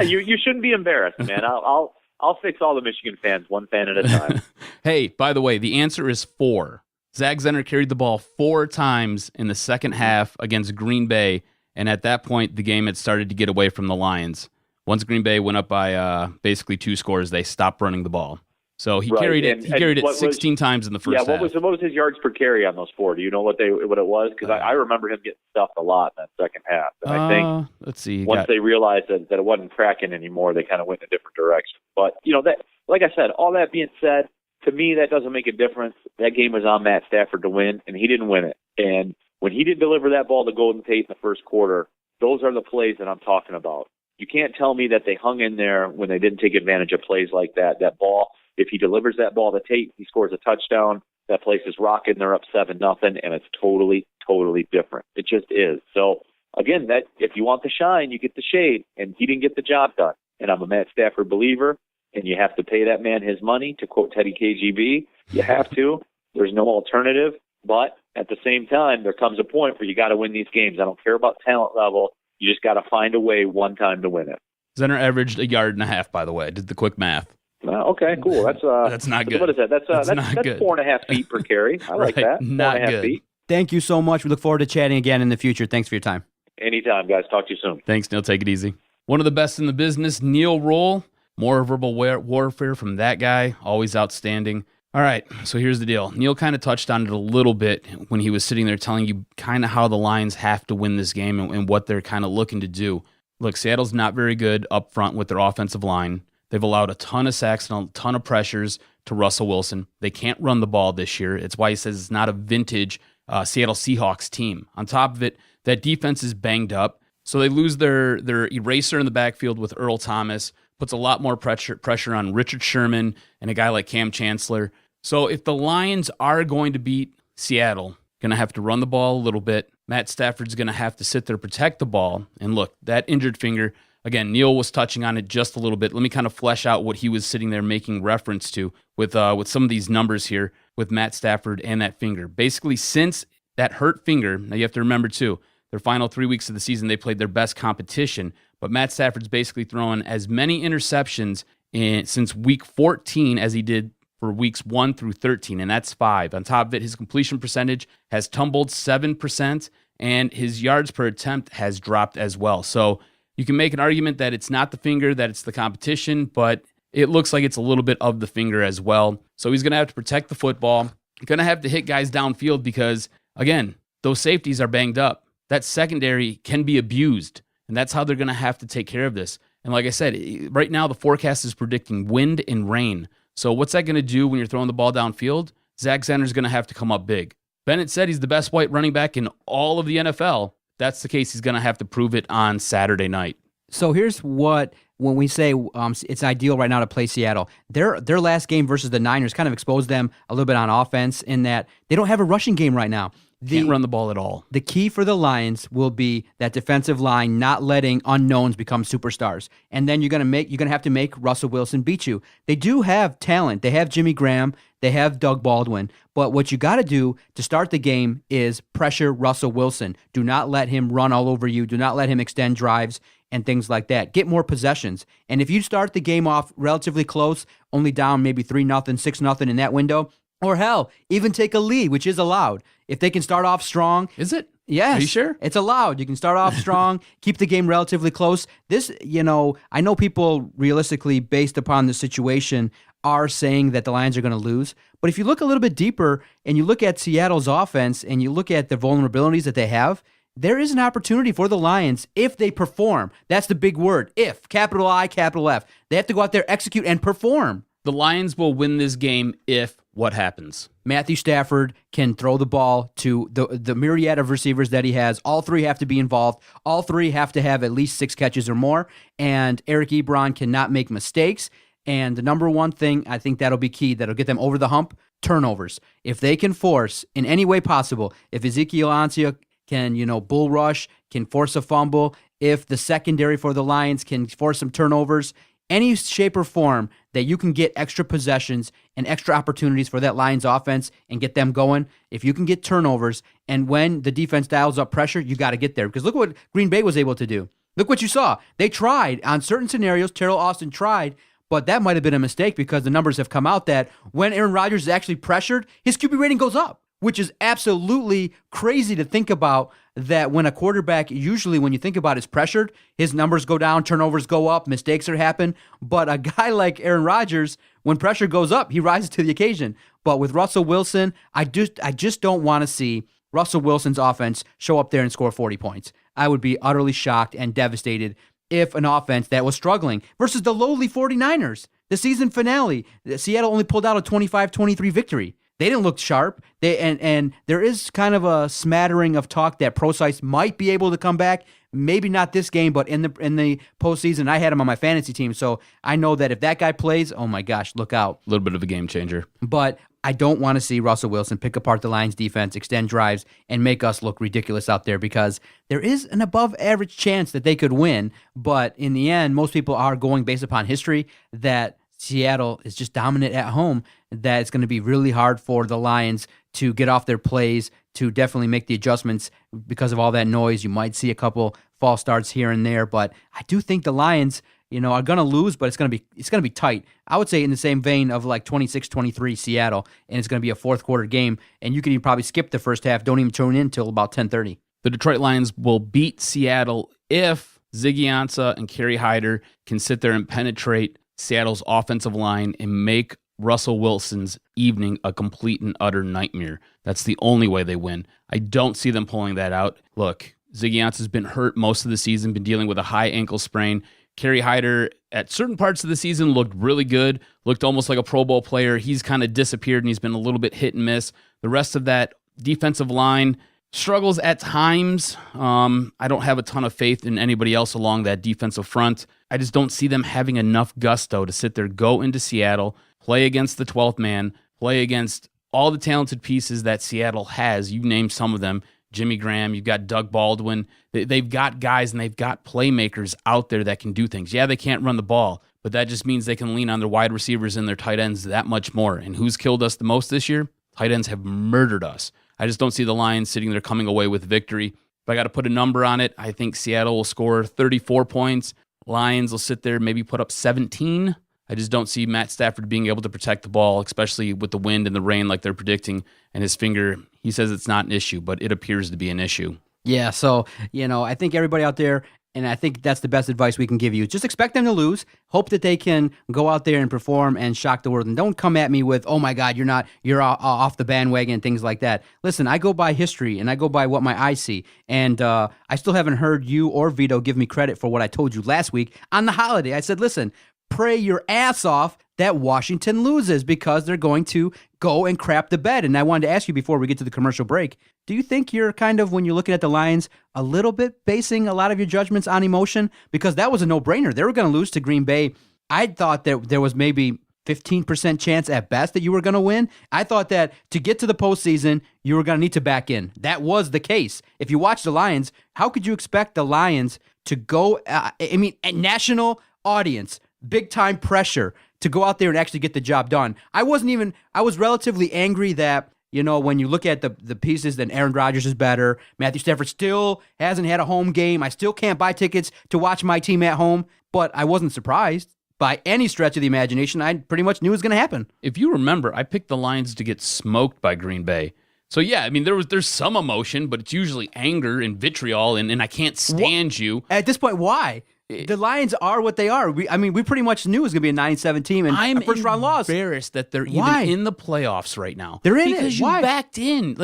[SPEAKER 4] you shouldn't be embarrassed, man. I'll fix all the Michigan fans one fan at a time.
[SPEAKER 1] Hey, by the way, the answer is 4. Zach Zenner carried the ball 4 times in the second half against Green Bay, and at that point, the game had started to get away from the Lions. Once Green Bay went up by basically 2 scores, they stopped running the ball. So he carried it. He carried it 16 times in the first half.
[SPEAKER 4] What was his yards per carry on those 4? Do you know what it was? Because I remember him getting stuffed a lot in that second half. And I think
[SPEAKER 1] let's see.
[SPEAKER 4] Once they realized that it wasn't cracking anymore, they kind of went in a different direction. But that, like I said, all that being said, to me that doesn't make a difference. That game was on Matt Stafford to win, and he didn't win it. And when he did deliver that ball to Golden Tate in the first quarter, those are the plays that I'm talking about. You can't tell me that they hung in there when they didn't take advantage of plays like that. That ball, if he delivers that ball to Tate, he scores a touchdown. That place is rocking. They're up 7-0, and it's totally, totally different. It just is. So, again, that if you want the shine, you get the shade, and he didn't get the job done. And I'm a Matt Stafford believer, and you have to pay that man his money, to quote Teddy KGB. You have to. There's no alternative. But at the same time, there comes a point where you got to win these games. I don't care about talent level. You just got to find a way one time to win it.
[SPEAKER 1] Zenner averaged 1.5 yards, by the way. Did the quick math.
[SPEAKER 4] Okay, cool. That's
[SPEAKER 1] not good.
[SPEAKER 4] What is that? That's
[SPEAKER 1] not good.
[SPEAKER 4] 4.5 feet per carry. I like that.
[SPEAKER 1] Not
[SPEAKER 4] 4.5
[SPEAKER 1] good.
[SPEAKER 4] feet.
[SPEAKER 3] Thank you so much. We look forward to chatting again in the future. Thanks for your time.
[SPEAKER 4] Anytime, guys. Talk to you soon.
[SPEAKER 1] Thanks, Neal. Take it easy. One of the best in the business, Neal Ruhl. More verbal warfare from that guy. Always outstanding. All right, so here's the deal. Neal kind of touched on it a little bit when he was sitting there telling you kind of how the Lions have to win this game and what they're kind of looking to do. Look, Seattle's not very good up front with their offensive line. They've allowed a ton of sacks and a ton of pressures to Russell Wilson. They can't run the ball this year. It's why he says it's not a vintage Seattle Seahawks team. On top of it, that defense is banged up. So they lose their eraser in the backfield with Earl Thomas. puts a lot more pressure on Richard Sherman and a guy like Cam Chancellor. So if the Lions are going to beat Seattle, going to have to run the ball a little bit. Matt Stafford's going to have to sit there, protect the ball. And look, that injured finger, again, Neal was touching on it just a little bit. Let me kind of flesh out what he was sitting there making reference to with some of these numbers here with Matt Stafford and that finger. Basically, since that hurt finger, now you have to remember too, their final 3 weeks of the season, they played their best competition. But Matt Stafford's basically thrown as many interceptions since week 14 as he did for weeks 1 through 13, and that's 5. On top of it, his completion percentage has tumbled 7%, and his yards per attempt has dropped as well. So you can make an argument that it's not the finger, that it's the competition, but it looks like it's a little bit of the finger as well. So he's going to have to protect the football. Going to have to hit guys downfield because, again, those safeties are banged up. That secondary can be abused, and that's how they're going to have to take care of this. And like I said, right now the forecast is predicting wind and rain. So what's that going to do when you're throwing the ball downfield? Zach Zenner's going to have to come up big. Bennett said he's the best white running back in all of the NFL. If that's the case, he's going to have to prove it on Saturday night.
[SPEAKER 3] So here's when we say it's ideal right now to play Seattle, their last game versus the Niners kind of exposed them a little bit on offense in that they don't have a rushing game right now.
[SPEAKER 1] Can't run the ball at all.
[SPEAKER 3] The key for the Lions will be that defensive line not letting unknowns become superstars. And then you're gonna have to make Russell Wilson beat you. They do have talent. They have Jimmy Graham, they have Doug Baldwin. But what you gotta do to start the game is pressure Russell Wilson. Do not let him run all over you. Do not let him extend drives and things like that. Get more possessions. And if you start the game off relatively close, only down maybe 3-0, 6-0 in that window, or hell, even take a lead, which is allowed. If they can start off strong.
[SPEAKER 1] Is it?
[SPEAKER 3] Yes.
[SPEAKER 1] Are you sure?
[SPEAKER 3] It's allowed. You can start off strong, keep the game relatively close. This, I know people realistically, based upon the situation, are saying that the Lions are going to lose. But if you look a little bit deeper and you look at Seattle's offense and you look at the vulnerabilities that they have, there is an opportunity for the Lions if they perform. That's the big word. If, capital I, capital F. They have to go out there, execute, and perform.
[SPEAKER 1] The Lions will win this game if what happens?
[SPEAKER 3] Matthew Stafford can throw the ball to the myriad of receivers that he has. All three have to be involved. All three have to have at least 6 catches or more. And Eric Ebron cannot make mistakes. And the number one thing, I think that'll be key, that'll get them over the hump, turnovers. If they can force, in any way possible, if Ezekiel Ansah can, bull rush, can force a fumble, if the secondary for the Lions can force some turnovers, any shape or form that you can get extra possessions and extra opportunities for that Lions offense and get them going, if you can get turnovers, and when the defense dials up pressure, you got to get there. Because look what Green Bay was able to do. Look what you saw. They tried on certain scenarios. Terrell Austin tried, but that might have been a mistake because the numbers have come out that when Aaron Rodgers is actually pressured, his QB rating goes up, which is absolutely crazy to think about, that when a quarterback, usually when you think about is pressured, his numbers go down, turnovers go up, mistakes are happen. But a guy like Aaron Rodgers, when pressure goes up, he rises to the occasion. But with Russell Wilson, I just don't want to see Russell Wilson's offense show up there and score 40 points. I would be utterly shocked and devastated if an offense that was struggling versus the lowly 49ers, the season finale, Seattle only pulled out a 25-23 victory. They didn't look sharp. And there is kind of a smattering of talk that Procise might be able to come back. Maybe not this game, but in the postseason. I had him on my fantasy team, so I know that if that guy plays, oh my gosh, look out.
[SPEAKER 1] A little bit of a game changer.
[SPEAKER 3] But I don't want to see Russell Wilson pick apart the Lions defense, extend drives, and make us look ridiculous out there, because there is an above average chance that they could win. But in the end, most people are going based upon history that Seattle is just dominant at home, that it's going to be really hard for the Lions to get off their plays, to definitely make the adjustments because of all that noise. You might see a couple false starts here and there, but I do think the Lions, are going to lose, but it's going to be tight. I would say in the same vein of like 26-23 Seattle, and it's going to be a fourth quarter game, and you can even probably skip the first half, don't even tune in until about 10:30.
[SPEAKER 1] The Detroit Lions will beat Seattle if Ziggy Ansah and Kerry Hyder can sit there and penetrate Seattle's offensive line and make Russell Wilson's evening a complete and utter nightmare. That's the only way they win. I don't see them pulling that out. Look, Ziggy Ansah's been hurt most of the season, been dealing with a high ankle sprain. Kerry Hyder, at certain parts of the season, looked really good, looked almost like a Pro Bowl player. He's kind of disappeared, and he's been a little bit hit and miss. The rest of that defensive line struggles at times. I don't have a ton of faith in anybody else along that defensive front. I just don't see them having enough gusto to sit there, go into Seattle, play against the 12th man, play against all the talented pieces that Seattle has. You name some of them. Jimmy Graham, you've got Doug Baldwin. They've got guys and they've got playmakers out there that can do things. Yeah, they can't run the ball, but that just means they can lean on their wide receivers and their tight ends that much more. And who's killed us the most this year? Tight ends have murdered us. I just don't see the Lions sitting there coming away with victory. If I got to put a number on it, I think Seattle will score 34 points. Lions will sit there, maybe put up 17. I just don't see Matt Stafford being able to protect the ball, especially with the wind and the rain like they're predicting. And his finger, he says it's not an issue, but it appears to be an issue.
[SPEAKER 3] Yeah, so, I think everybody out there, and I think that's the best advice we can give you. Just expect them to lose. Hope that they can go out there and perform and shock the world. And don't come at me with, oh my God, you're off the bandwagon and things like that. Listen, I go by history and I go by what my eyes see. And I still haven't heard you or Vito give me credit for what I told you last week on the holiday. I said, listen, pray your ass off that Washington loses because they're going to go and crap the bed. And I wanted to ask you before we get to the commercial break, do you think you're kind of, when you're looking at the Lions, a little bit basing a lot of your judgments on emotion? Because that was a no-brainer. They were going to lose to Green Bay. I thought that there was maybe 15% chance at best that you were going to win. I thought that to get to the postseason, you were going to need to back in. That was the case. If you watch the Lions, how could you expect the Lions to go, a national audience, big-time pressure to go out there and actually get the job done? I was relatively angry that, when you look at the pieces, then Aaron Rodgers is better. Matthew Stafford still hasn't had a home game. I still can't buy tickets to watch my team at home, but I wasn't surprised by any stretch of the imagination. I pretty much knew it was going to happen.
[SPEAKER 1] If you remember, I picked the Lions to get smoked by Green Bay. So yeah, there's some emotion, but it's usually anger and vitriol, and I can't stand you.
[SPEAKER 3] At this point, why? The Lions are what they are. We pretty much knew it was going to be a 9-7 team and
[SPEAKER 1] I'm
[SPEAKER 3] a first-round loss.
[SPEAKER 1] Embarrassed that they're
[SPEAKER 3] Why?
[SPEAKER 1] even in the playoffs right now.
[SPEAKER 3] They're in
[SPEAKER 1] because
[SPEAKER 3] it.
[SPEAKER 1] you
[SPEAKER 3] Why?
[SPEAKER 1] backed in.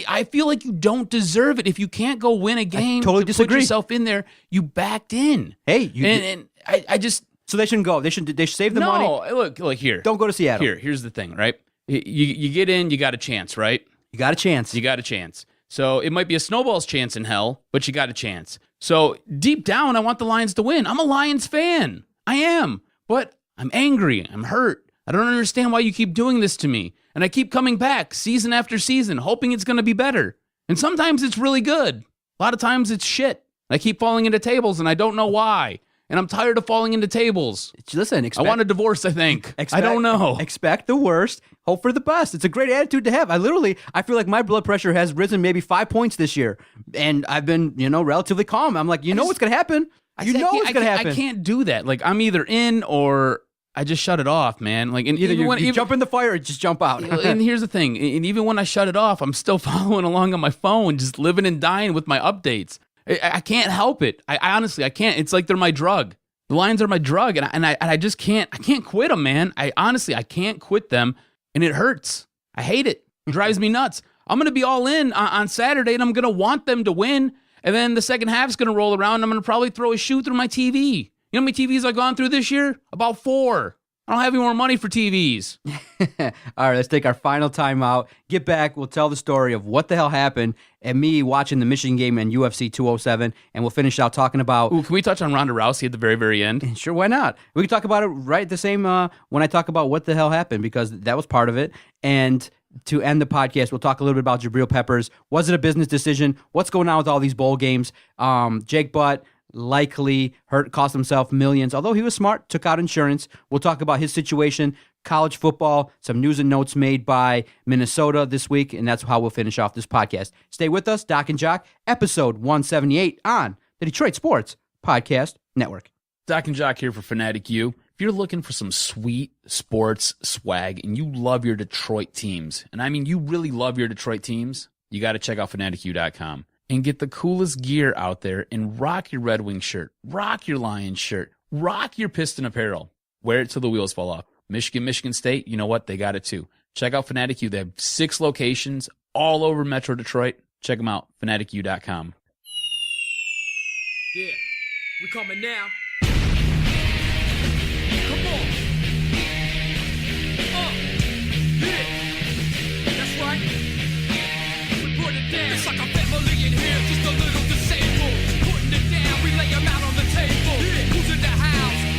[SPEAKER 1] I feel like you don't deserve it. If you can't go win a game
[SPEAKER 3] totally
[SPEAKER 1] to
[SPEAKER 3] disagree.
[SPEAKER 1] put yourself in there, you backed in.
[SPEAKER 3] Hey,
[SPEAKER 1] and I just
[SPEAKER 3] so they shouldn't go. They should save the money.
[SPEAKER 1] No, look here.
[SPEAKER 3] Don't go to Seattle.
[SPEAKER 1] Here's the thing, right? You get in, you got a chance, right?
[SPEAKER 3] You got a chance.
[SPEAKER 1] You got a chance. So it might be a snowball's chance in hell, but you got a chance. So deep down, I want the Lions to win. I'm a Lions fan. I am. But I'm angry. I'm hurt. I don't understand why you keep doing this to me. And I keep coming back season after season, hoping it's going to be better. And sometimes it's really good. A lot of times it's shit. I keep falling into tables, and I don't know why. And I'm tired of falling into tables.
[SPEAKER 3] Listen,
[SPEAKER 1] I want a divorce, I think. I don't know.
[SPEAKER 3] Expect the worst, hope for the best. It's a great attitude to have. I feel like my blood pressure has risen maybe 5 points this year. And I've been, relatively calm. I'm like, what's going to happen. What's going to happen.
[SPEAKER 1] I can't do that. Like, I'm either in or I just shut it off, man. Like, and
[SPEAKER 3] either
[SPEAKER 1] even
[SPEAKER 3] you jump in the fire or just jump out.
[SPEAKER 1] And here's the thing. And even when I shut it off, I'm still following along on my phone, just living and dying with my updates. I can't help it. I honestly, I can't. It's like they're my drug. The Lions are my drug, and I just can't. I can't quit them, man. I can't quit them, and it hurts. I hate it. It drives me nuts. I'm gonna be all in on Saturday, and I'm gonna want them to win. And then the second half's gonna roll around, and I'm gonna probably throw a shoe through my TV. You know how many TVs I've gone through this year? About 4. I don't have any more money for TVs.
[SPEAKER 3] All right, let's take our final timeout. Get back. We'll tell the story of what the hell happened and me watching the Michigan game and UFC 207, and we'll finish out talking about...
[SPEAKER 1] Ooh, can we touch on Rhonda Rousey at the very, very end?
[SPEAKER 3] Sure, why not? We can talk about it right the same when I talk about what the hell happened, because that was part of it. And to end the podcast, we'll talk a little bit about Jabril Peppers. Was it a business decision? What's going on with all these bowl games? Jake Butt likely cost himself millions, although he was smart, took out insurance. We'll talk about his situation, college football, some news and notes made by Minnesota this week, and that's how we'll finish off this podcast. Stay with us, Doc and Jock, episode 178 on the Detroit Sports Podcast Network.
[SPEAKER 1] Doc and Jock here for Fanatic U. If you're looking for some sweet sports swag and you love your Detroit teams, and I mean you really love your Detroit teams, you got to check out fanaticu.com. and get the coolest gear out there and rock your Red Wing shirt, rock your Lions shirt, rock your Piston apparel. Wear it till the wheels fall off. Michigan State, you know what? They got it too. Check out Fanatic U. They have 6 locations all over Metro Detroit. Check them out, fanaticu.com.
[SPEAKER 5] Yeah, we coming now. Come on. Yeah, that's right. We put it down. It's like a family in here, just a little disabled. Putting it down, we lay them out on the table. Yeah. Who's in the house?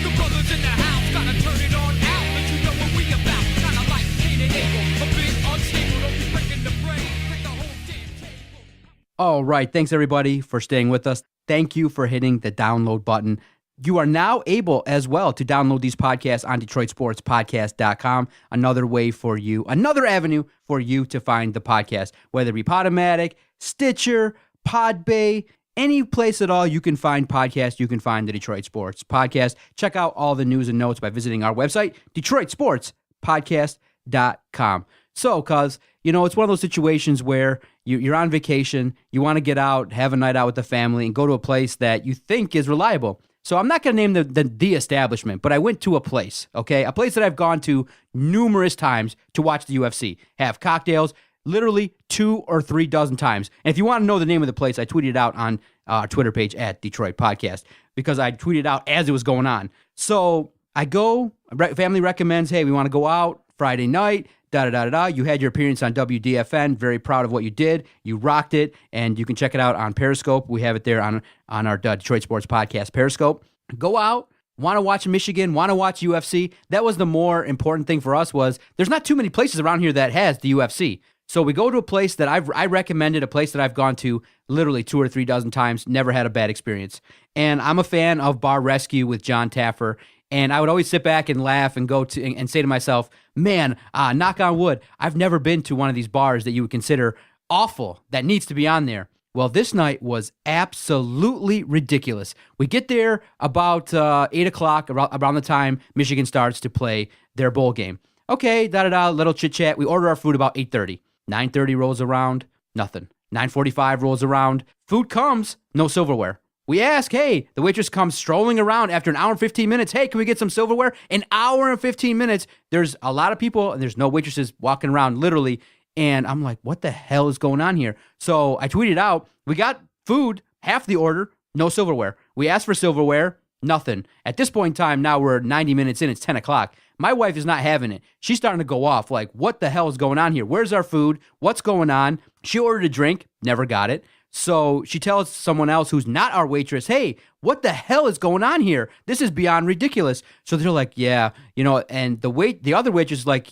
[SPEAKER 3] All right. Thanks, everybody, for staying with us. Thank you for hitting the download button. You are now able as well to download these podcasts on DetroitSportsPodcast.com. Another way for you, another avenue for you to find the podcast, whether it be Podomatic, Stitcher, Podbay, any place at all you can find podcasts, you can find the Detroit Sports Podcast. Check out all the news and notes by visiting our website, DetroitSportsPodcast.com. So, cuz, it's one of those situations where you're on vacation, you want to get out, have a night out with the family, and go to a place that you think is reliable. So I'm not going to name the establishment, but I went to a place, okay? A place that I've gone to numerous times to watch the UFC, have cocktails, literally 2 or 3 dozen times. And if you want to know the name of the place, I tweeted it out on our Twitter page at Detroit Podcast because I tweeted out as it was going on. So I go, family recommends, hey, we want to go out Friday night, da-da-da-da-da. You had your appearance on WDFN. Very proud of what you did. You rocked it, and you can check it out on Periscope. We have it there on our Detroit Sports Podcast Periscope. Go out. Want to watch Michigan, want to watch UFC. That was the more important thing for us was there's not too many places around here that has the UFC. So we go to a place that I recommended, a place that I've gone to literally 2 or 3 dozen times, never had a bad experience. And I'm a fan of Bar Rescue with John Taffer. And I would always sit back and laugh and go to and say to myself, man, knock on wood, I've never been to one of these bars that you would consider awful, that needs to be on there. Well, this night was absolutely ridiculous. We get there about 8 o'clock, around the time Michigan starts to play their bowl game. Okay, da-da-da, little chit-chat. We order our food about 8:30. 9:30 rolls around, nothing. 9:45 rolls around, food comes, no silverware. We ask, hey, the waitress comes strolling around after an hour and 15 minutes. Hey, can we get some silverware? An hour and 15 minutes. There's a lot of people, and there's no waitresses walking around, literally. And I'm like, what the hell is going on here? So I tweeted out, we got food, half the order, no silverware. We asked for silverware, nothing. At this point in time, now we're 90 minutes in, it's 10 o'clock. My wife is not having it. She's starting to go off, like, what the hell is going on here? Where's our food? What's going on? She ordered a drink, never got it. So she tells someone else who's not our waitress, hey, what the hell is going on here? This is beyond ridiculous. So they're like, yeah, and the other waitress is like,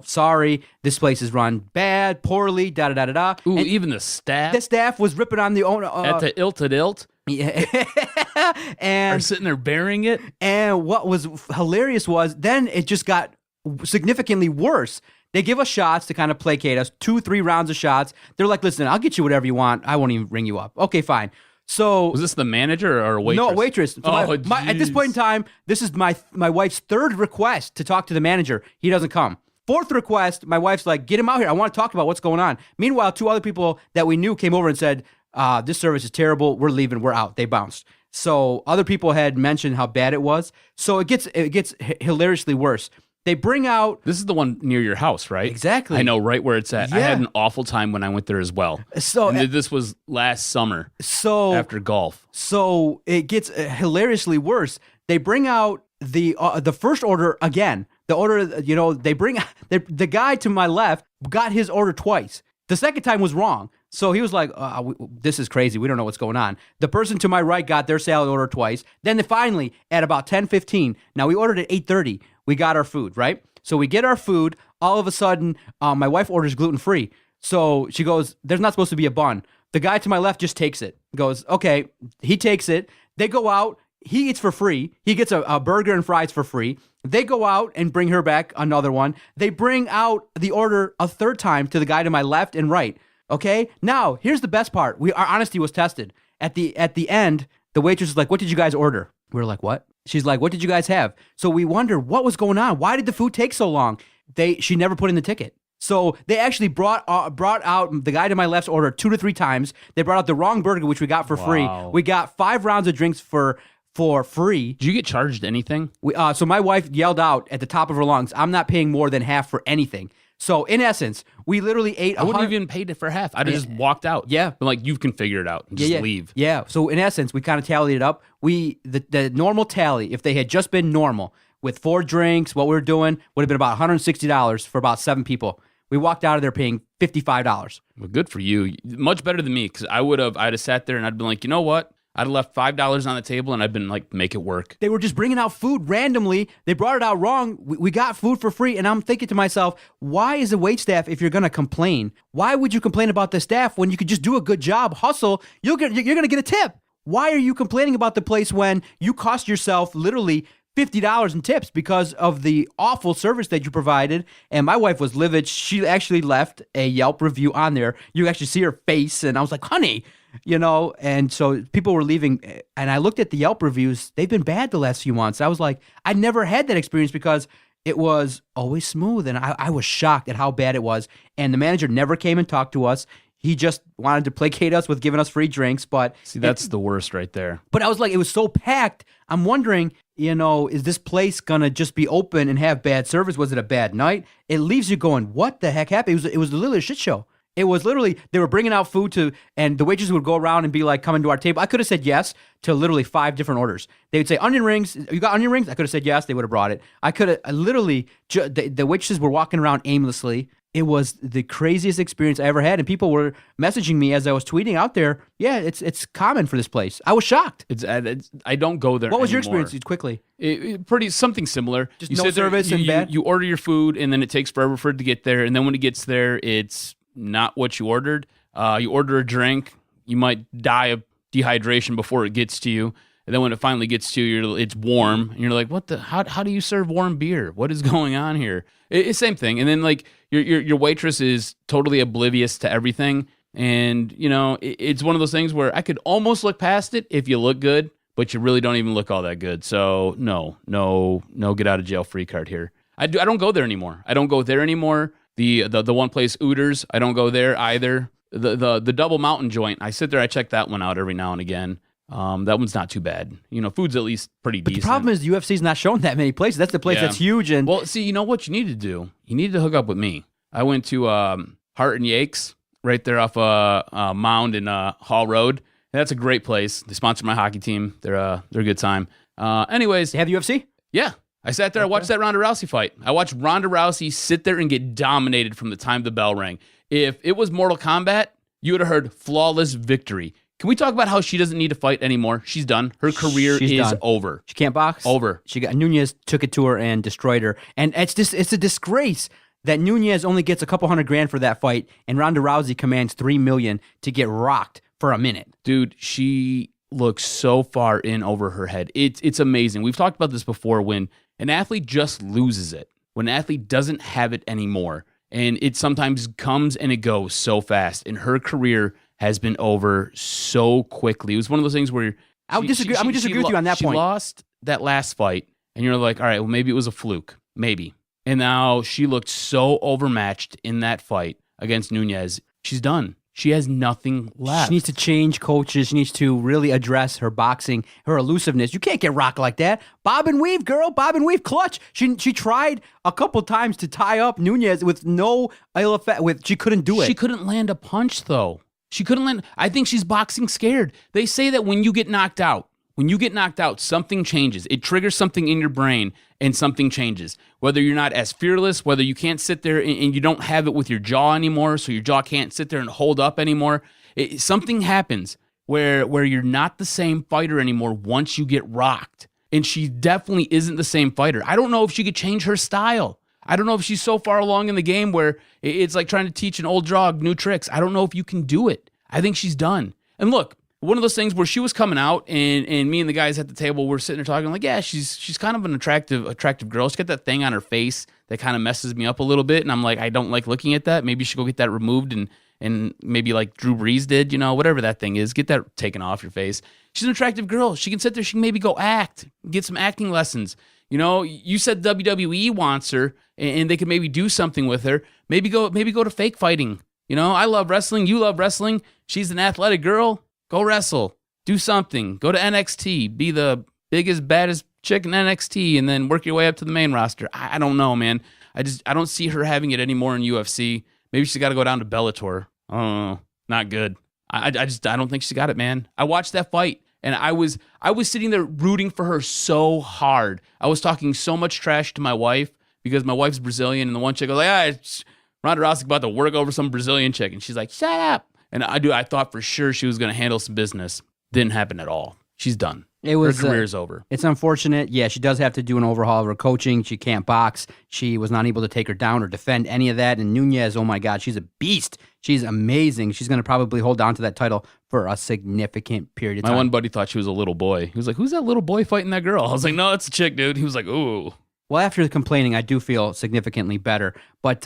[SPEAKER 3] sorry, this place is run bad, poorly, da-da-da-da-da.
[SPEAKER 1] Ooh,
[SPEAKER 3] and
[SPEAKER 1] even the staff?
[SPEAKER 3] The staff was ripping on the owner.
[SPEAKER 1] At the ilt.
[SPEAKER 3] Yeah. And
[SPEAKER 1] are sitting there bearing it.
[SPEAKER 3] And what was hilarious was then it just got significantly worse. They give us shots to kind of placate us, 2-3 rounds of shots. They're like, listen, I'll get you whatever you want. I won't even ring you up. Okay, fine. So
[SPEAKER 1] was this the manager or a waitress?
[SPEAKER 3] No, a waitress. So
[SPEAKER 1] oh,
[SPEAKER 3] at this point in time, this is my wife's 3rd request to talk to the manager. He doesn't come. 4th request, my wife's like, get him out here. I want to talk about what's going on. Meanwhile, 2 other people that we knew came over and said, this service is terrible. We're leaving. We're out. They bounced. So other people had mentioned how bad it was. So it gets hilariously worse. They bring out...
[SPEAKER 1] This is the one near your house, right?
[SPEAKER 3] Exactly.
[SPEAKER 1] I know right where it's at.
[SPEAKER 3] Yeah.
[SPEAKER 1] I had an awful time when I went there as well.
[SPEAKER 3] So
[SPEAKER 1] this was last summer after golf.
[SPEAKER 3] So it gets hilariously worse. They bring out the first order again. The order, they bring... The guy to my left got his order twice. The second time was wrong. So he was like, this is crazy. We don't know what's going on. The person to my right got their salad order twice. Then finally, at about 10:15, now we ordered at 8:30, we got our food, right? So we get our food. All of a sudden, my wife orders gluten-free. So she goes, there's not supposed to be a bun. The guy to my left just takes it. Goes, okay. He takes it. They go out. He eats for free. He gets a burger and fries for free. They go out and bring her back another one. They bring out the order a 3rd time to the guy to my left and right. Okay, now here's the best part. Our honesty was tested. At the end, the waitress is like, "What did you guys order?" We're like, "What?" She's like, "What did you guys have?" So we wonder what was going on. Why did the food take so long? She never put in the ticket. So they actually brought out the guy to my left's order 2 to 3 times. They brought out the wrong burger, which we got for free. We got 5 rounds of drinks for free.
[SPEAKER 1] Did you get charged anything?
[SPEAKER 3] So my wife yelled out at the top of her lungs, "I'm not paying more than half for anything." So in essence, we literally ate.
[SPEAKER 1] I wouldn't have even paid it for half. I'd have just walked out.
[SPEAKER 3] Yeah,
[SPEAKER 1] but like you can figure it out. And just leave.
[SPEAKER 3] Yeah. So in essence, we kind of tallied it up. The normal tally, if they had just been normal with 4 drinks, what we were doing would have been about $160 for about 7 people. We walked out of there paying $55.
[SPEAKER 1] Well, good for you. Much better than me because I'd have sat there and I'd been like, you know what? I'd have left $5 on the table and I've been like, make it work.
[SPEAKER 3] They were just bringing out food randomly. They brought it out wrong. We got food for free. And I'm thinking to myself, why is the wait staff, if you're going to complain, why would you complain about the staff when you could just do a good job, hustle, you're going to get a tip? Why are you complaining about the place when you cost yourself literally $50 in tips because of the awful service that you provided? And my wife was livid. She actually left a Yelp review on there. You actually see her face. And I was like, honey, and so people were leaving. And I looked at the Yelp reviews. They've been bad the last few months. I was like, I never had that experience because it was always smooth. And I was shocked at how bad it was. And the manager never came and talked to us. He just wanted to placate us with giving us free drinks. But
[SPEAKER 1] see, that's the worst right there.
[SPEAKER 3] But I was like, it was so packed. I'm wondering, is this place going to just be open and have bad service? Was it a bad night? It leaves you going, what the heck happened? It was literally a shit show. It was literally, they were bringing out food and the waitresses would go around and be like, come into our table. I could have said yes to literally 5 different orders. They would say, onion rings, you got onion rings? I could have said yes, they would have brought it. I could have, the waitresses were walking around aimlessly. It was the craziest experience I ever had. And people were messaging me as I was tweeting out there, yeah, it's common for this place. I was shocked.
[SPEAKER 1] I don't go there
[SPEAKER 3] What was your
[SPEAKER 1] anymore.
[SPEAKER 3] experience, quickly?
[SPEAKER 1] Pretty something similar.
[SPEAKER 3] Just
[SPEAKER 1] you
[SPEAKER 3] no
[SPEAKER 1] sit there,
[SPEAKER 3] service and bad?
[SPEAKER 1] You order your food, and then it takes forever for it to get there. And then when it gets there, it's not what you ordered. You order a drink, you might die of dehydration before it gets to you. And then when it finally gets to you, it's warm. And you're like, what the? How do you serve warm beer? What is going on here? It's same thing. And then like your waitress is totally oblivious to everything. And, it's one of those things where I could almost look past it if you look good, but you really don't even look all that good. So no get out of jail free card here. I don't go there anymore. The one place, Ooters, I don't go there either. The Double Mountain joint, I sit there, I check that one out every now and again. That one's not too bad. Food's at least pretty decent.
[SPEAKER 3] The problem is the UFC's not showing that many places. That's the place that's huge. And
[SPEAKER 1] well, see, you know what you need to do? You need to hook up with me. I went to Hart and Yakes right there off Mound and Hall Road. That's a great place. They sponsor my hockey team. They're a good time. Anyways,
[SPEAKER 3] they have UFC?
[SPEAKER 1] Yeah. I sat there, I watched that Rhonda Rousey fight. I watched Rhonda Rousey sit there and get dominated from the time the bell rang. If it was Mortal Kombat, you would have heard flawless victory. Can we talk about how she doesn't need to fight anymore? She's done. Her career is
[SPEAKER 3] done.
[SPEAKER 1] over.
[SPEAKER 3] She can't box?
[SPEAKER 1] Over.
[SPEAKER 3] Nunez took it to her and destroyed her. And it's a disgrace that Nunez only gets a couple $100,000 for that fight, and Ronda Rousey commands $3 million to get rocked for a minute.
[SPEAKER 1] Dude, she looks so far in over her head. It's amazing. We've talked about this before when an athlete just loses it, when an athlete doesn't have it anymore, and it sometimes comes and it goes so fast, and her career has been over so quickly. It was one of those things where
[SPEAKER 3] I'm gonna disagree with you on that point.
[SPEAKER 1] She lost that last fight, and you're like, all right, well, maybe it was a fluke. Maybe. And now she looked so overmatched in that fight against Nunez. She's done. She has nothing left.
[SPEAKER 3] She needs to change coaches. She needs to really address her boxing, her elusiveness. You can't get rocked like that. Bob and weave, girl. Bob and weave, clutch. She tried a couple times to tie up Nunez with no ill effect. She couldn't do it.
[SPEAKER 1] She couldn't land a punch, though. She couldn't land. I think she's boxing scared. They say that when you get knocked out, something changes. It triggers something in your brain and something changes. Whether you're not as fearless, whether you can't sit there and you don't have it with your jaw anymore, so your jaw can't sit there and hold up anymore. Something happens where you're not the same fighter anymore once you get rocked. And she definitely isn't the same fighter. I don't know if she could change her style. I don't know if she's so far along in the game where it's like trying to teach an old dog new tricks. I don't know if you can do it. I think she's done. And look, one of those things where she was coming out and me and the guys at the table were sitting there talking like, yeah, she's kind of an attractive girl. She's got that thing on her face that kind of messes me up a little bit. And I'm like, I don't like looking at that. Maybe you should go get that removed and maybe like Drew Brees did, whatever that thing is, get that taken off your face. She's an attractive girl. She can sit there. She can maybe go act, get some acting lessons. You said WWE wants her and they could maybe do something with her. Maybe go to fake fighting. I love wrestling. You love wrestling. She's an athletic girl. Go wrestle. Do something. Go to NXT. Be the biggest, baddest chick in NXT and then work your way up to the main roster. I don't know, man. I don't see her having it anymore in UFC. Maybe she's got to go down to Bellator. I don't know. Not good. I don't think she got it, man. I watched that fight and I was sitting there rooting for her so hard. I was talking so much trash to my wife because my wife's Brazilian and the one chick was like, Rhonda Rousey about to work over some Brazilian chick. And she's like, shut up. And I thought for sure she was going to handle some business. didn't happen at all. She's done.
[SPEAKER 3] It was,
[SPEAKER 1] her career's over.
[SPEAKER 3] It's unfortunate. Yeah, she does have to do an overhaul of her coaching. She can't box. She was not able to take her down or defend any of that. And Nunez, oh my God, she's a beast. She's amazing. She's going to probably hold on to that title for a significant period of time.
[SPEAKER 1] My one buddy thought she was a little boy. He was like, who's that little boy fighting that girl? I was like, no, it's a chick, dude. He was like, ooh.
[SPEAKER 3] Well, after complaining, I do feel significantly better. But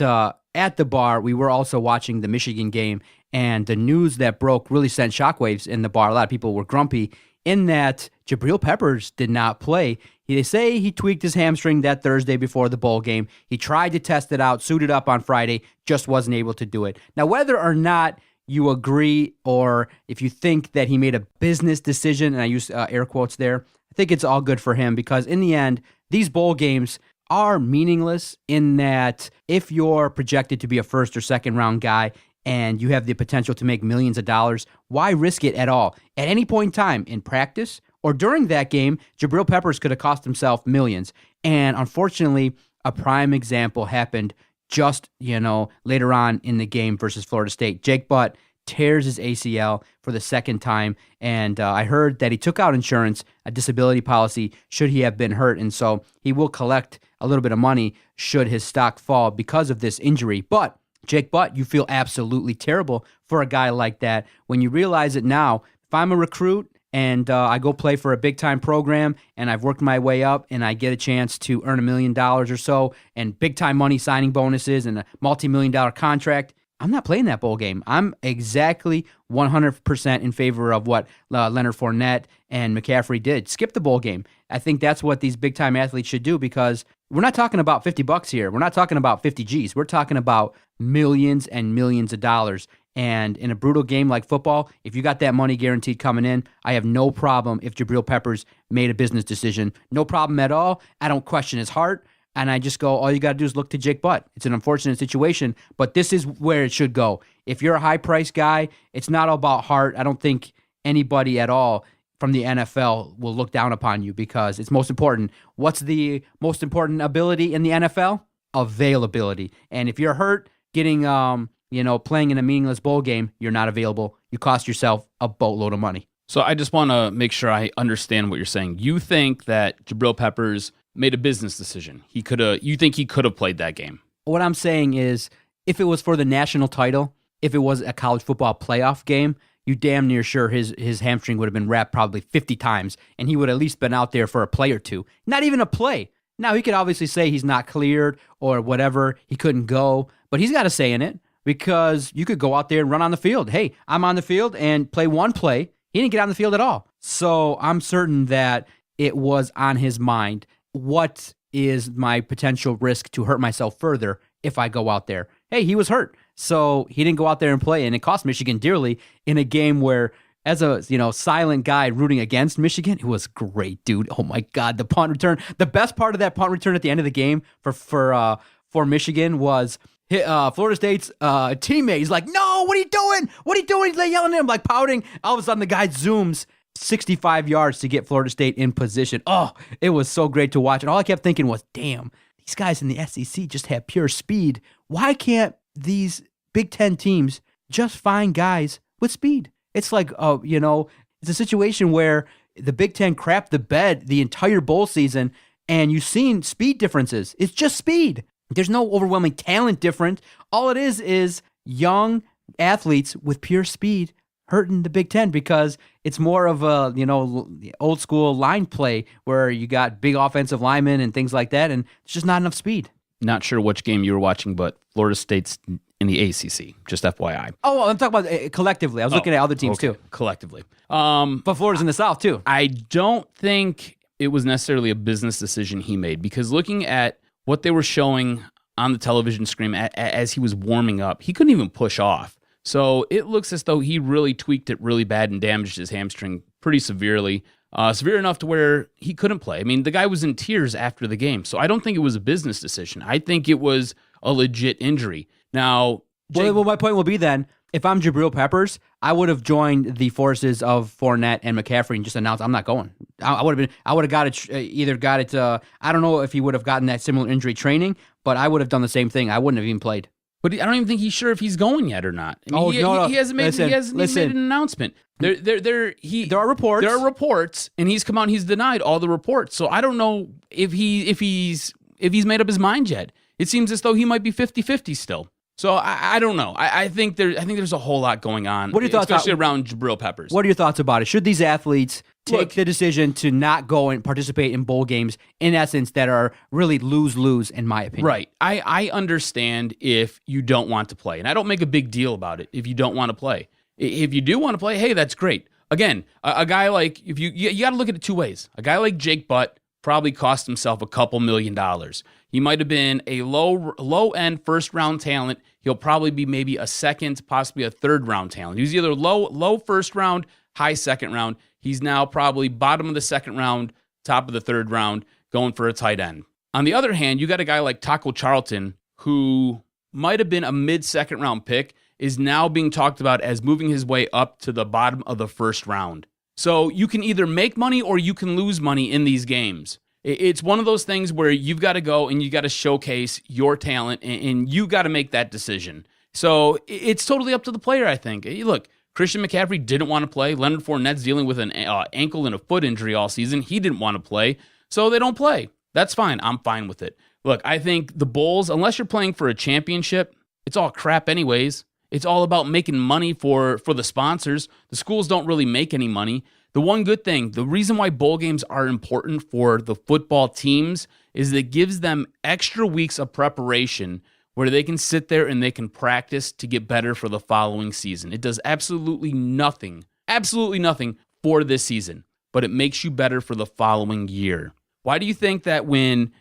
[SPEAKER 3] at the bar, we were also watching the Michigan game, and the news that broke really sent shockwaves in the bar. A lot of people were grumpy in that Jabril Peppers did not play. They say he tweaked his hamstring that Thursday before the bowl game. He tried to test it out, suited up on Friday, just wasn't able to do it. Now, whether or not you agree or if you think that he made a business decision, and I use air quotes there, I think it's all good for him because in the end, these bowl games are meaningless in that if you're projected to be a first or second round guy and you have the potential to make millions of dollars, why risk it at all? At any point in time, in practice or during that game, Jabril Peppers could have cost himself millions. And unfortunately, a prime example happened just, later on in the game versus Florida State. Jake Butt tears his ACL for the second time, and I heard that he took out insurance, a disability policy, should he have been hurt, and so he will collect a little bit of money should his stock fall because of this injury. But Jake Butt, you feel absolutely terrible for a guy like that when you realize it now. If I'm a recruit and I go play for a big-time program and I've worked my way up and I get a chance to earn $1 million or so and big-time money signing bonuses and a multi-million-dollar contract, I'm not playing that bowl game. I'm exactly 100% in favor of what Leonard Fournette and McCaffrey did. Skip the bowl game. I think that's what these big-time athletes should do because we're not talking about $50 here. We're not talking about 50 G's. We're talking about millions and millions of dollars. And in a brutal game like football, if you got that money guaranteed coming in, I have no problem if Jabril Peppers made a business decision. No problem at all. I don't question his heart. And I just go, all you got to do is look to Jake Butt. It's an unfortunate situation, but this is where it should go. If you're a high-priced guy, it's not all about heart. I don't think anybody at all from the NFL will look down upon you because it's most important. What's the most important ability in the NFL? Availability. And if you're hurt, getting, playing in a meaningless bowl game, you're not available. You cost yourself a boatload of money.
[SPEAKER 1] So I just want to make sure I understand what you're saying. You think that Jabril Peppers made a business decision. You think he could have played that game?
[SPEAKER 3] What I'm saying is, if it was for the national title, if it was a college football playoff game, you damn near sure his hamstring would have been wrapped probably 50 times, and he would have at least been out there for a play or two. Not even a play. Now, he could obviously say he's not cleared or whatever, he couldn't go, but he's got a say in it because you could go out there and run on the field. Hey, I'm on the field and play one play. He didn't get on the field at all. So I'm certain that it was on his mind. What is my potential risk to hurt myself further if I go out there? Hey, he was hurt, so he didn't go out there and play, and it cost Michigan dearly in a game where, as a silent guy rooting against Michigan, it was great, dude. Oh my God, the punt return. The best part of that punt return at the end of the game for Michigan was Florida State's teammate. He's like, "No, what are you doing? What are you doing?" He's like yelling at him, like pouting. All of a sudden, the guy zooms 65 yards to get Florida State in position. Oh, it was so great to watch. And all I kept thinking was, damn, these guys in the SEC just have pure speed. Why can't these Big Ten teams just find guys with speed? It's like, it's a situation where the Big Ten crapped the bed the entire bowl season, and you've seen speed differences. It's just speed. There's no overwhelming talent difference. All it is young athletes with pure speed hurting the Big Ten because it's more of a, old school line play where you got big offensive linemen and things like that, and there's just not enough speed.
[SPEAKER 1] Not sure which game you were watching, but Florida State's in the ACC, just FYI.
[SPEAKER 3] Oh, I'm talking about collectively. I was looking at other teams too.
[SPEAKER 1] Collectively.
[SPEAKER 3] But Florida's in the South too.
[SPEAKER 1] I don't think it was necessarily a business decision he made because looking at what they were showing on the television screen as he was warming up, he couldn't even push off. So it looks as though he really tweaked it really bad and damaged his hamstring pretty severely, severe enough to where he couldn't play. I mean, the guy was in tears after the game. So I don't think it was a business decision. I think it was a legit injury. Now,
[SPEAKER 3] well, my point will be then, if I'm Jabril Peppers, I would have joined the forces of Fournette and McCaffrey and just announced I'm not going. I would have got it. I don't know if he would have gotten that similar injury training, but I would have done the same thing. I wouldn't have even played.
[SPEAKER 1] But I don't even think he's sure if he's going yet or not. I mean, he hasn't made made an announcement. There are reports. There are reports, and he's come out and he's denied all the reports. So I don't know if he's made up his mind yet. It seems as though he might be 50-50 still. So I don't know. I think there's a whole lot going on. What are your thoughts, especially around Jabril Peppers?
[SPEAKER 3] What are your thoughts about it? Should these athletes take the decision to not go and participate in bowl games, in essence, that are really lose-lose, in my opinion?
[SPEAKER 1] Right. I understand if you don't want to play, and I don't make a big deal about it if you don't want to play. If you do want to play, hey, that's great. Again, a guy like, if you got to look at it two ways. A guy like Jake Butt probably cost himself a couple $1 million. He might have been a low-end first-round talent. He'll probably be maybe a second, possibly a third-round talent. He was either low first round, high second round. He's now probably bottom of the second round, top of the third round, going for a tight end. On the other hand, you got a guy like Taco Charlton, who might have been a mid-second round pick, is now being talked about as moving his way up to the bottom of the first round. So you can either make money or you can lose money in these games. It's one of those things where you've got to go and you got to showcase your talent, and you got to make that decision. So it's totally up to the player, I think. Look, Christian McCaffrey didn't want to play. Leonard Fournette's dealing with an ankle and a foot injury all season. He didn't want to play, so they don't play. That's fine. I'm fine with it. Look, I think the Bulls, unless you're playing for a championship, it's all crap anyways. It's all about making money for the sponsors. The schools don't really make any money. The one good thing, the reason why bowl games are important for the football teams is that it gives them extra weeks of preparation where they can sit there and they can practice to get better for the following season. It does absolutely nothing for this season, but it makes you better for the following year. Why do you think that when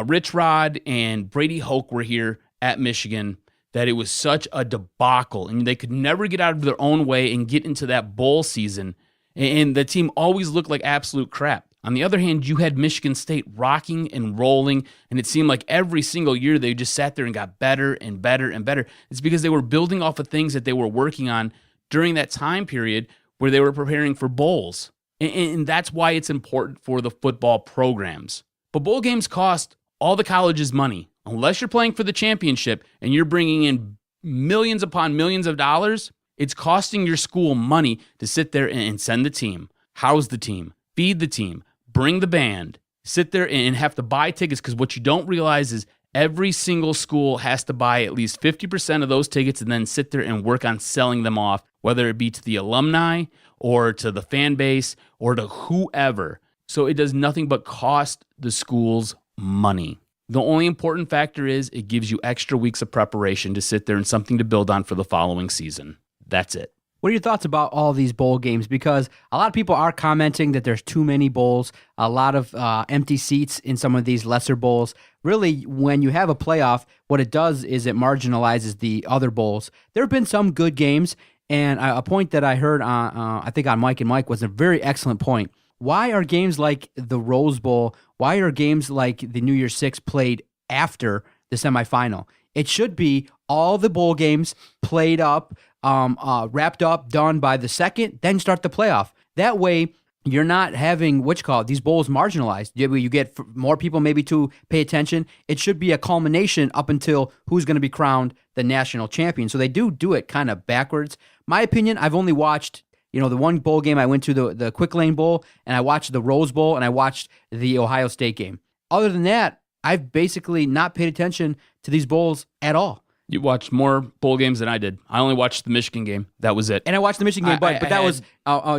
[SPEAKER 1] Rich Rod and Brady Hoke were here at Michigan, that it was such a debacle and they could never get out of their own way and get into that bowl season? And the team always looked like absolute crap. On the other hand, you had Michigan State rocking and rolling, and it seemed like every single year they just sat there and got better and better and better. It's because they were building off of things that they were working on during that time period where they were preparing for bowls. And that's why it's important for the football programs. But bowl games cost all the colleges money. Unless you're playing for the championship and you're bringing in millions upon millions of dollars, it's costing your school money to sit there and send the team, house the team, feed the team, bring the band, sit there and have to buy tickets, because what you don't realize is every single school has to buy at least 50% of those tickets and then sit there and work on selling them off, whether it be to the alumni or to the fan base or to whoever. So it does nothing but cost the schools money. The only important factor is it gives you extra weeks of preparation to sit there and something to build on for the following season. That's it.
[SPEAKER 3] What are your thoughts about all these bowl games? Because a lot of people are commenting that there's too many bowls, a lot of empty seats in some of these lesser bowls. Really, when you have a playoff, what it does is it marginalizes the other bowls. There have been some good games, and a point that I heard, I think on Mike and Mike, was a very excellent point. Why are games like the Rose Bowl, why are games like the New Year's Six played after the semifinal? It should be all the bowl games played up, wrapped up, done by the second, then start the playoff. That way, you're not having, these bowls marginalized. You get more people maybe to pay attention. It should be a culmination up until who's going to be crowned the national champion. So they do it kind of backwards. My opinion, I've only watched, the one bowl game I went to, the Quick Lane Bowl, and I watched the Rose Bowl, and I watched the Ohio State game. Other than that, I've basically not paid attention to these bowls at all.
[SPEAKER 1] You watched more bowl games than I did. I only watched the Michigan game. That was it.
[SPEAKER 3] And I watched the Michigan game, but that was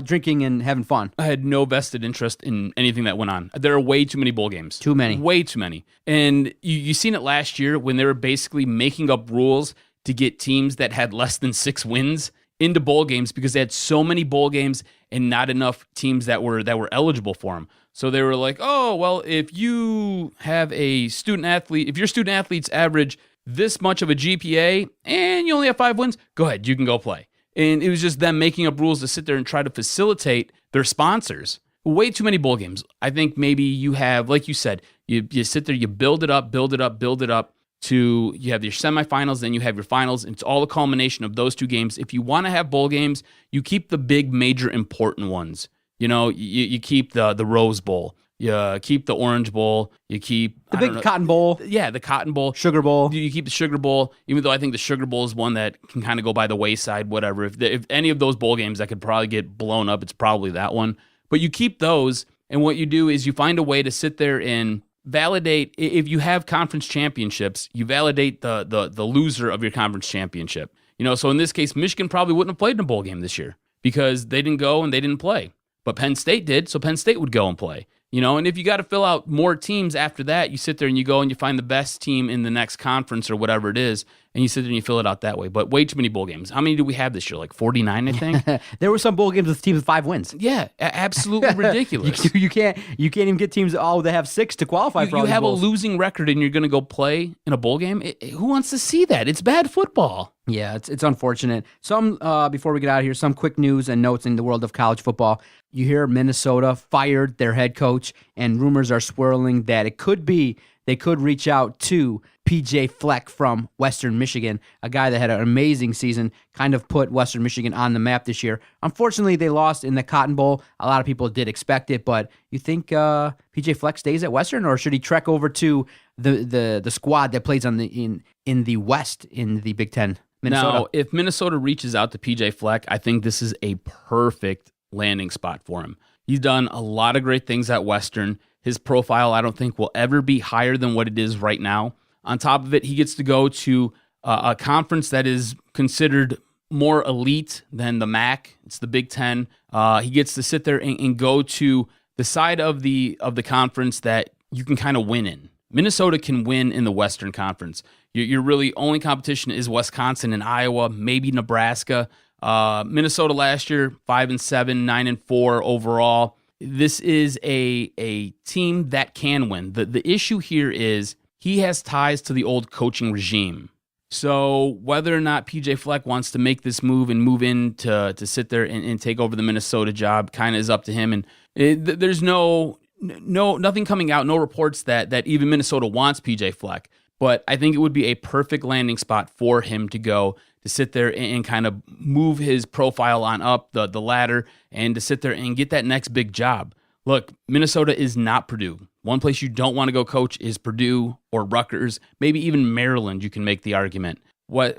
[SPEAKER 3] drinking and having fun.
[SPEAKER 1] I had no vested interest in anything that went on. There are way too many bowl games.
[SPEAKER 3] Too many.
[SPEAKER 1] Way too many. And you seen it last year when they were basically making up rules to get teams that had less than 6 wins into bowl games because they had so many bowl games and not enough teams that were eligible for them. So they were like, oh, well, if you have a student athlete, if your student athletes average this much of a GPA and you only have 5 wins, go ahead, you can go play. And it was just them making up rules to sit there and try to facilitate their sponsors. Way too many bowl games. I think maybe you have, like you said, you sit there, you build it up to you have your semifinals, then you have your finals, and it's all a culmination of those 2 games. If you want to have bowl games, you keep the big, major, important ones. You keep the Rose Bowl, You keep the Orange Bowl. You keep
[SPEAKER 3] The big Cotton Bowl,
[SPEAKER 1] Yeah, the Cotton Bowl.
[SPEAKER 3] Sugar Bowl.
[SPEAKER 1] You keep the Sugar Bowl, even though I think the Sugar Bowl is one that can kind of go by the wayside, whatever. If any of those bowl games that could probably get blown up, it's probably that one. But you keep those, and what you do is you find a way to sit there and validate. If you have conference championships, you validate the loser of your conference championship. So in this case, Michigan probably wouldn't have played in a bowl game this year because they didn't go and they didn't play. But Penn State did, so Penn State would go and play. And if you got to fill out more teams after that, you sit there and you go and you find the best team in the next conference or whatever it is, and you sit there and you fill it out that way. But way too many bowl games. How many do we have this year? Like 49, I think?
[SPEAKER 3] There were some bowl games with teams with 5 wins.
[SPEAKER 1] Yeah, absolutely ridiculous.
[SPEAKER 3] You can't even get teams that have 6 to qualify for all
[SPEAKER 1] You
[SPEAKER 3] these
[SPEAKER 1] have
[SPEAKER 3] bowls.
[SPEAKER 1] a losing record and you're going to go play in a bowl game? Who wants to see that? It's bad football.
[SPEAKER 3] Yeah, it's unfortunate. Some before we get out of here, some quick news and notes in the world of college football. You hear Minnesota fired their head coach, and rumors are swirling that they could reach out to PJ Fleck from Western Michigan, a guy that had an amazing season, kind of put Western Michigan on the map this year. Unfortunately, they lost in the Cotton Bowl. A lot of people did expect it, but you think PJ Fleck stays at Western, or should he trek over to the squad that plays in the West in the Big Ten? Minnesota.
[SPEAKER 1] Now, if Minnesota reaches out to PJ Fleck, I think this is a perfect landing spot for him. He's done a lot of great things at Western. His profile, I don't think, will ever be higher than what it is right now. On top of it, he gets to go to a conference that is considered more elite than the MAC. It's the Big Ten. He gets to sit there and go to the side of the conference that you can kind of win in. Minnesota can win in the Western Conference. Your really only competition is Wisconsin and Iowa, maybe Nebraska. Minnesota last year, 5-7, 9-4 overall. This is a team that can win. The issue here is he has ties to the old coaching regime. So whether or not PJ Fleck wants to make this move and move in to sit there and take over the Minnesota job kind of is up to him. And there's nothing coming out, no reports that even Minnesota wants PJ Fleck. But I think it would be a perfect landing spot for him to go to sit there and kind of move his profile on up the ladder and to sit there and get that next big job. Look, Minnesota is not Purdue. One place you don't want to go coach is Purdue or Rutgers, maybe even Maryland, you can make the argument.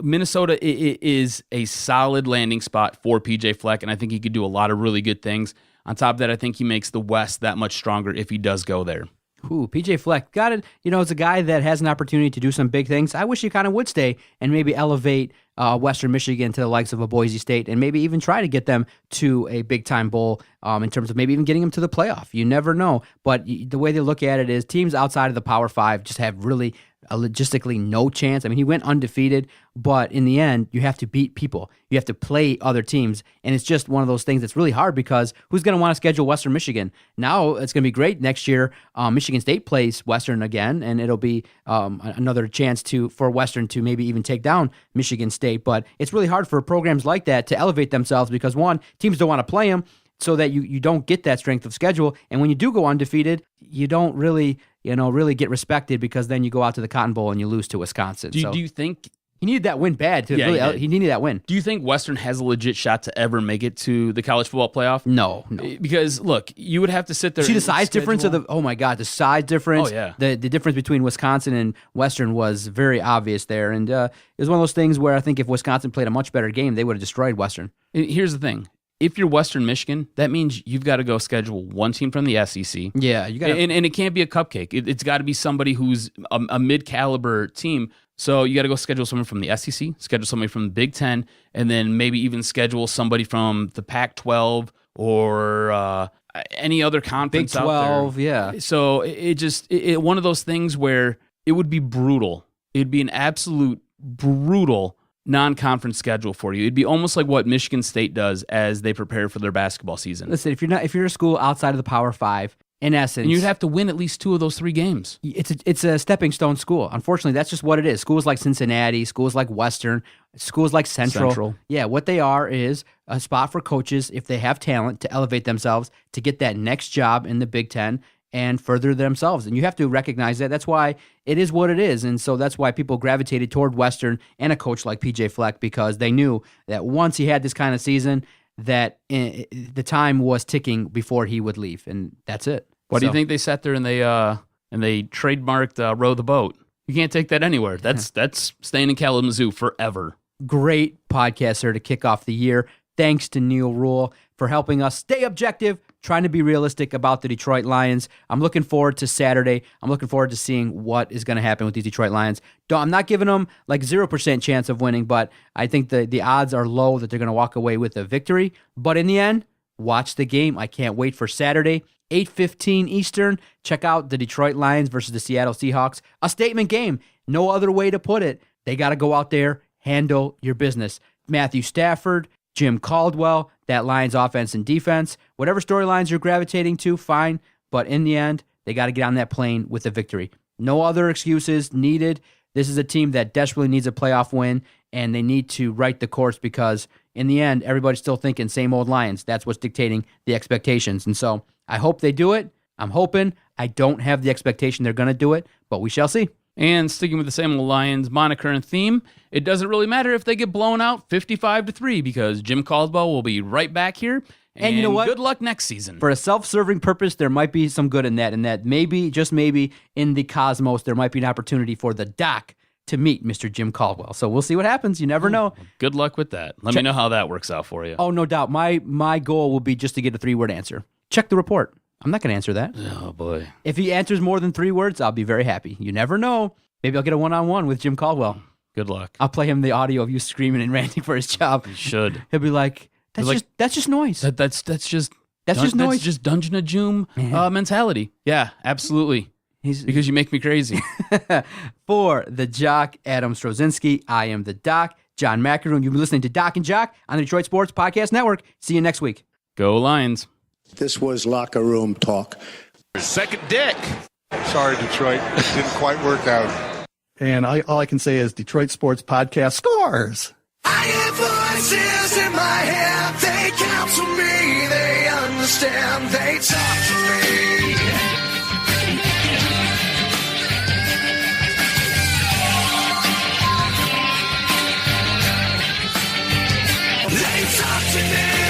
[SPEAKER 1] Minnesota is a solid landing spot for PJ Fleck, and I think he could do a lot of really good things. On top of that, I think he makes the West that much stronger if he does go there.
[SPEAKER 3] Ooh, PJ Fleck, got it. It's a guy that has an opportunity to do some big things. I wish he kind of would stay and maybe elevate Western Michigan to the likes of a Boise State and maybe even try to get them to a big-time bowl in terms of maybe even getting them to the playoff. You never know. But the way they look at it is teams outside of the Power 5 just have really logistically no chance. I mean, he went undefeated, but in the end, you have to beat people. You have to play other teams, and it's just one of those things that's really hard because who's going to want to schedule Western Michigan? Now it's going to be great. Next year, Michigan State plays Western again, and it'll be another chance for Western to maybe even take down Michigan State. But it's really hard for programs like that to elevate themselves because, one, teams don't want to play them so that you don't get that strength of schedule. And when you do go undefeated, you don't really get respected because then you go out to the Cotton Bowl and you lose to Wisconsin.
[SPEAKER 1] Do you think
[SPEAKER 3] he needed that win bad? He needed that win.
[SPEAKER 1] Do you think Western has a legit shot to ever make it to the college football playoff?
[SPEAKER 3] No.
[SPEAKER 1] Because look, you would have to sit there.
[SPEAKER 3] See the size difference of
[SPEAKER 1] oh
[SPEAKER 3] my God, the size difference.
[SPEAKER 1] Oh yeah.
[SPEAKER 3] The difference between Wisconsin and Western was very obvious there, and it was one of those things where I think if Wisconsin played a much better game, they would have destroyed Western.
[SPEAKER 1] Here's the thing. If you're Western Michigan, that means you've got to go schedule one team from the SEC.
[SPEAKER 3] Yeah, you got
[SPEAKER 1] and it can't be a cupcake. It's got to be somebody who's a mid-caliber team. So you got to go schedule someone from the SEC, schedule somebody from the Big Ten, and then maybe even schedule somebody from the Pac-12 or any other conference
[SPEAKER 3] Big 12,
[SPEAKER 1] out there.
[SPEAKER 3] yeah.
[SPEAKER 1] So it one of those things where it would be brutal. It'd be an absolute brutal non-conference schedule for you. It'd be almost like what Michigan State does as they prepare for their basketball season.
[SPEAKER 3] Listen, if you're a school outside of the Power 5, in essence,
[SPEAKER 1] and you'd have to win at least 2 of those 3 games.
[SPEAKER 3] It's a stepping stone school. Unfortunately, that's just what it is. Schools like Cincinnati, schools like Western, schools like Central. Yeah, what they are is a spot for coaches, if they have talent, to elevate themselves to get that next job in the Big Ten and further themselves. And you have to recognize that. That's why it is what it is. And so that's why people gravitated toward Western and a coach like PJ Fleck, because they knew that once he had this kind of season, that the time was ticking before he would leave. And that's it.
[SPEAKER 1] Why do you
[SPEAKER 3] So-
[SPEAKER 1] think they sat there and they trademarked row the boat? You can't take that anywhere. That's staying in Kalamazoo forever.
[SPEAKER 3] Great podcaster to kick off the year. Thanks to Neal Ruhl for helping us stay objective, trying to be realistic about the Detroit Lions. I'm looking forward to Saturday. I'm looking forward to seeing what is going to happen with these Detroit Lions. I'm not giving them like 0% chance of winning, but I think the odds are low that they're going to walk away with a victory. But in the end, watch the game. I can't wait for Saturday, 8:15 Eastern. Check out the Detroit Lions versus the Seattle Seahawks. A statement game. No other way to put it. They got to go out there, handle your business. Matthew Stafford, Jim Caldwell, that Lions offense and defense, whatever storylines you're gravitating to, fine. But in the end, they got to get on that plane with a victory. No other excuses needed. This is a team that desperately needs a playoff win, and they need to right the course because in the end, everybody's still thinking same old Lions. That's what's dictating the expectations. And so I hope they do it. I'm hoping. I don't have the expectation they're going to do it, but we shall see.
[SPEAKER 1] And sticking with the same old Lions moniker and theme, it doesn't really matter if they get blown out 55-3 because Jim Caldwell will be right back here.
[SPEAKER 3] And you know what?
[SPEAKER 1] Good luck next season.
[SPEAKER 3] For a self-serving purpose, there might be some good in that maybe, just maybe, in the cosmos, there might be an opportunity for the Doc to meet Mr. Jim Caldwell. So we'll see what happens. You never know.
[SPEAKER 1] Good luck with that. Let me know how that works out for you.
[SPEAKER 3] Oh, no doubt. My goal will be just to get a 3-word answer. Check the report. I'm not going to answer that.
[SPEAKER 1] Oh, boy.
[SPEAKER 3] If he answers more than 3 words, I'll be very happy. You never know. Maybe I'll get a one-on-one with Jim Caldwell.
[SPEAKER 1] Good luck.
[SPEAKER 3] I'll play him the audio of you screaming and ranting for his job.
[SPEAKER 1] You should.
[SPEAKER 3] He'll be like, that's just noise.
[SPEAKER 1] That's just
[SPEAKER 3] That's
[SPEAKER 1] That's just Dungeon of Doom mentality. Yeah, absolutely. Because you make me crazy.
[SPEAKER 3] For the Jock, Adam Strozinski, I am the Doc, John McEnroe. You've been listening to Doc and Jock on the Detroit Sports Podcast Network. See you next week.
[SPEAKER 1] Go Lions.
[SPEAKER 6] This was locker room talk.
[SPEAKER 7] Second dick.
[SPEAKER 8] Sorry, Detroit. Didn't quite work out.
[SPEAKER 9] And all I can say is Detroit Sports Podcast scores.
[SPEAKER 5] I hear voices in my head. They counsel me. They understand. They talk to me. They talk to me.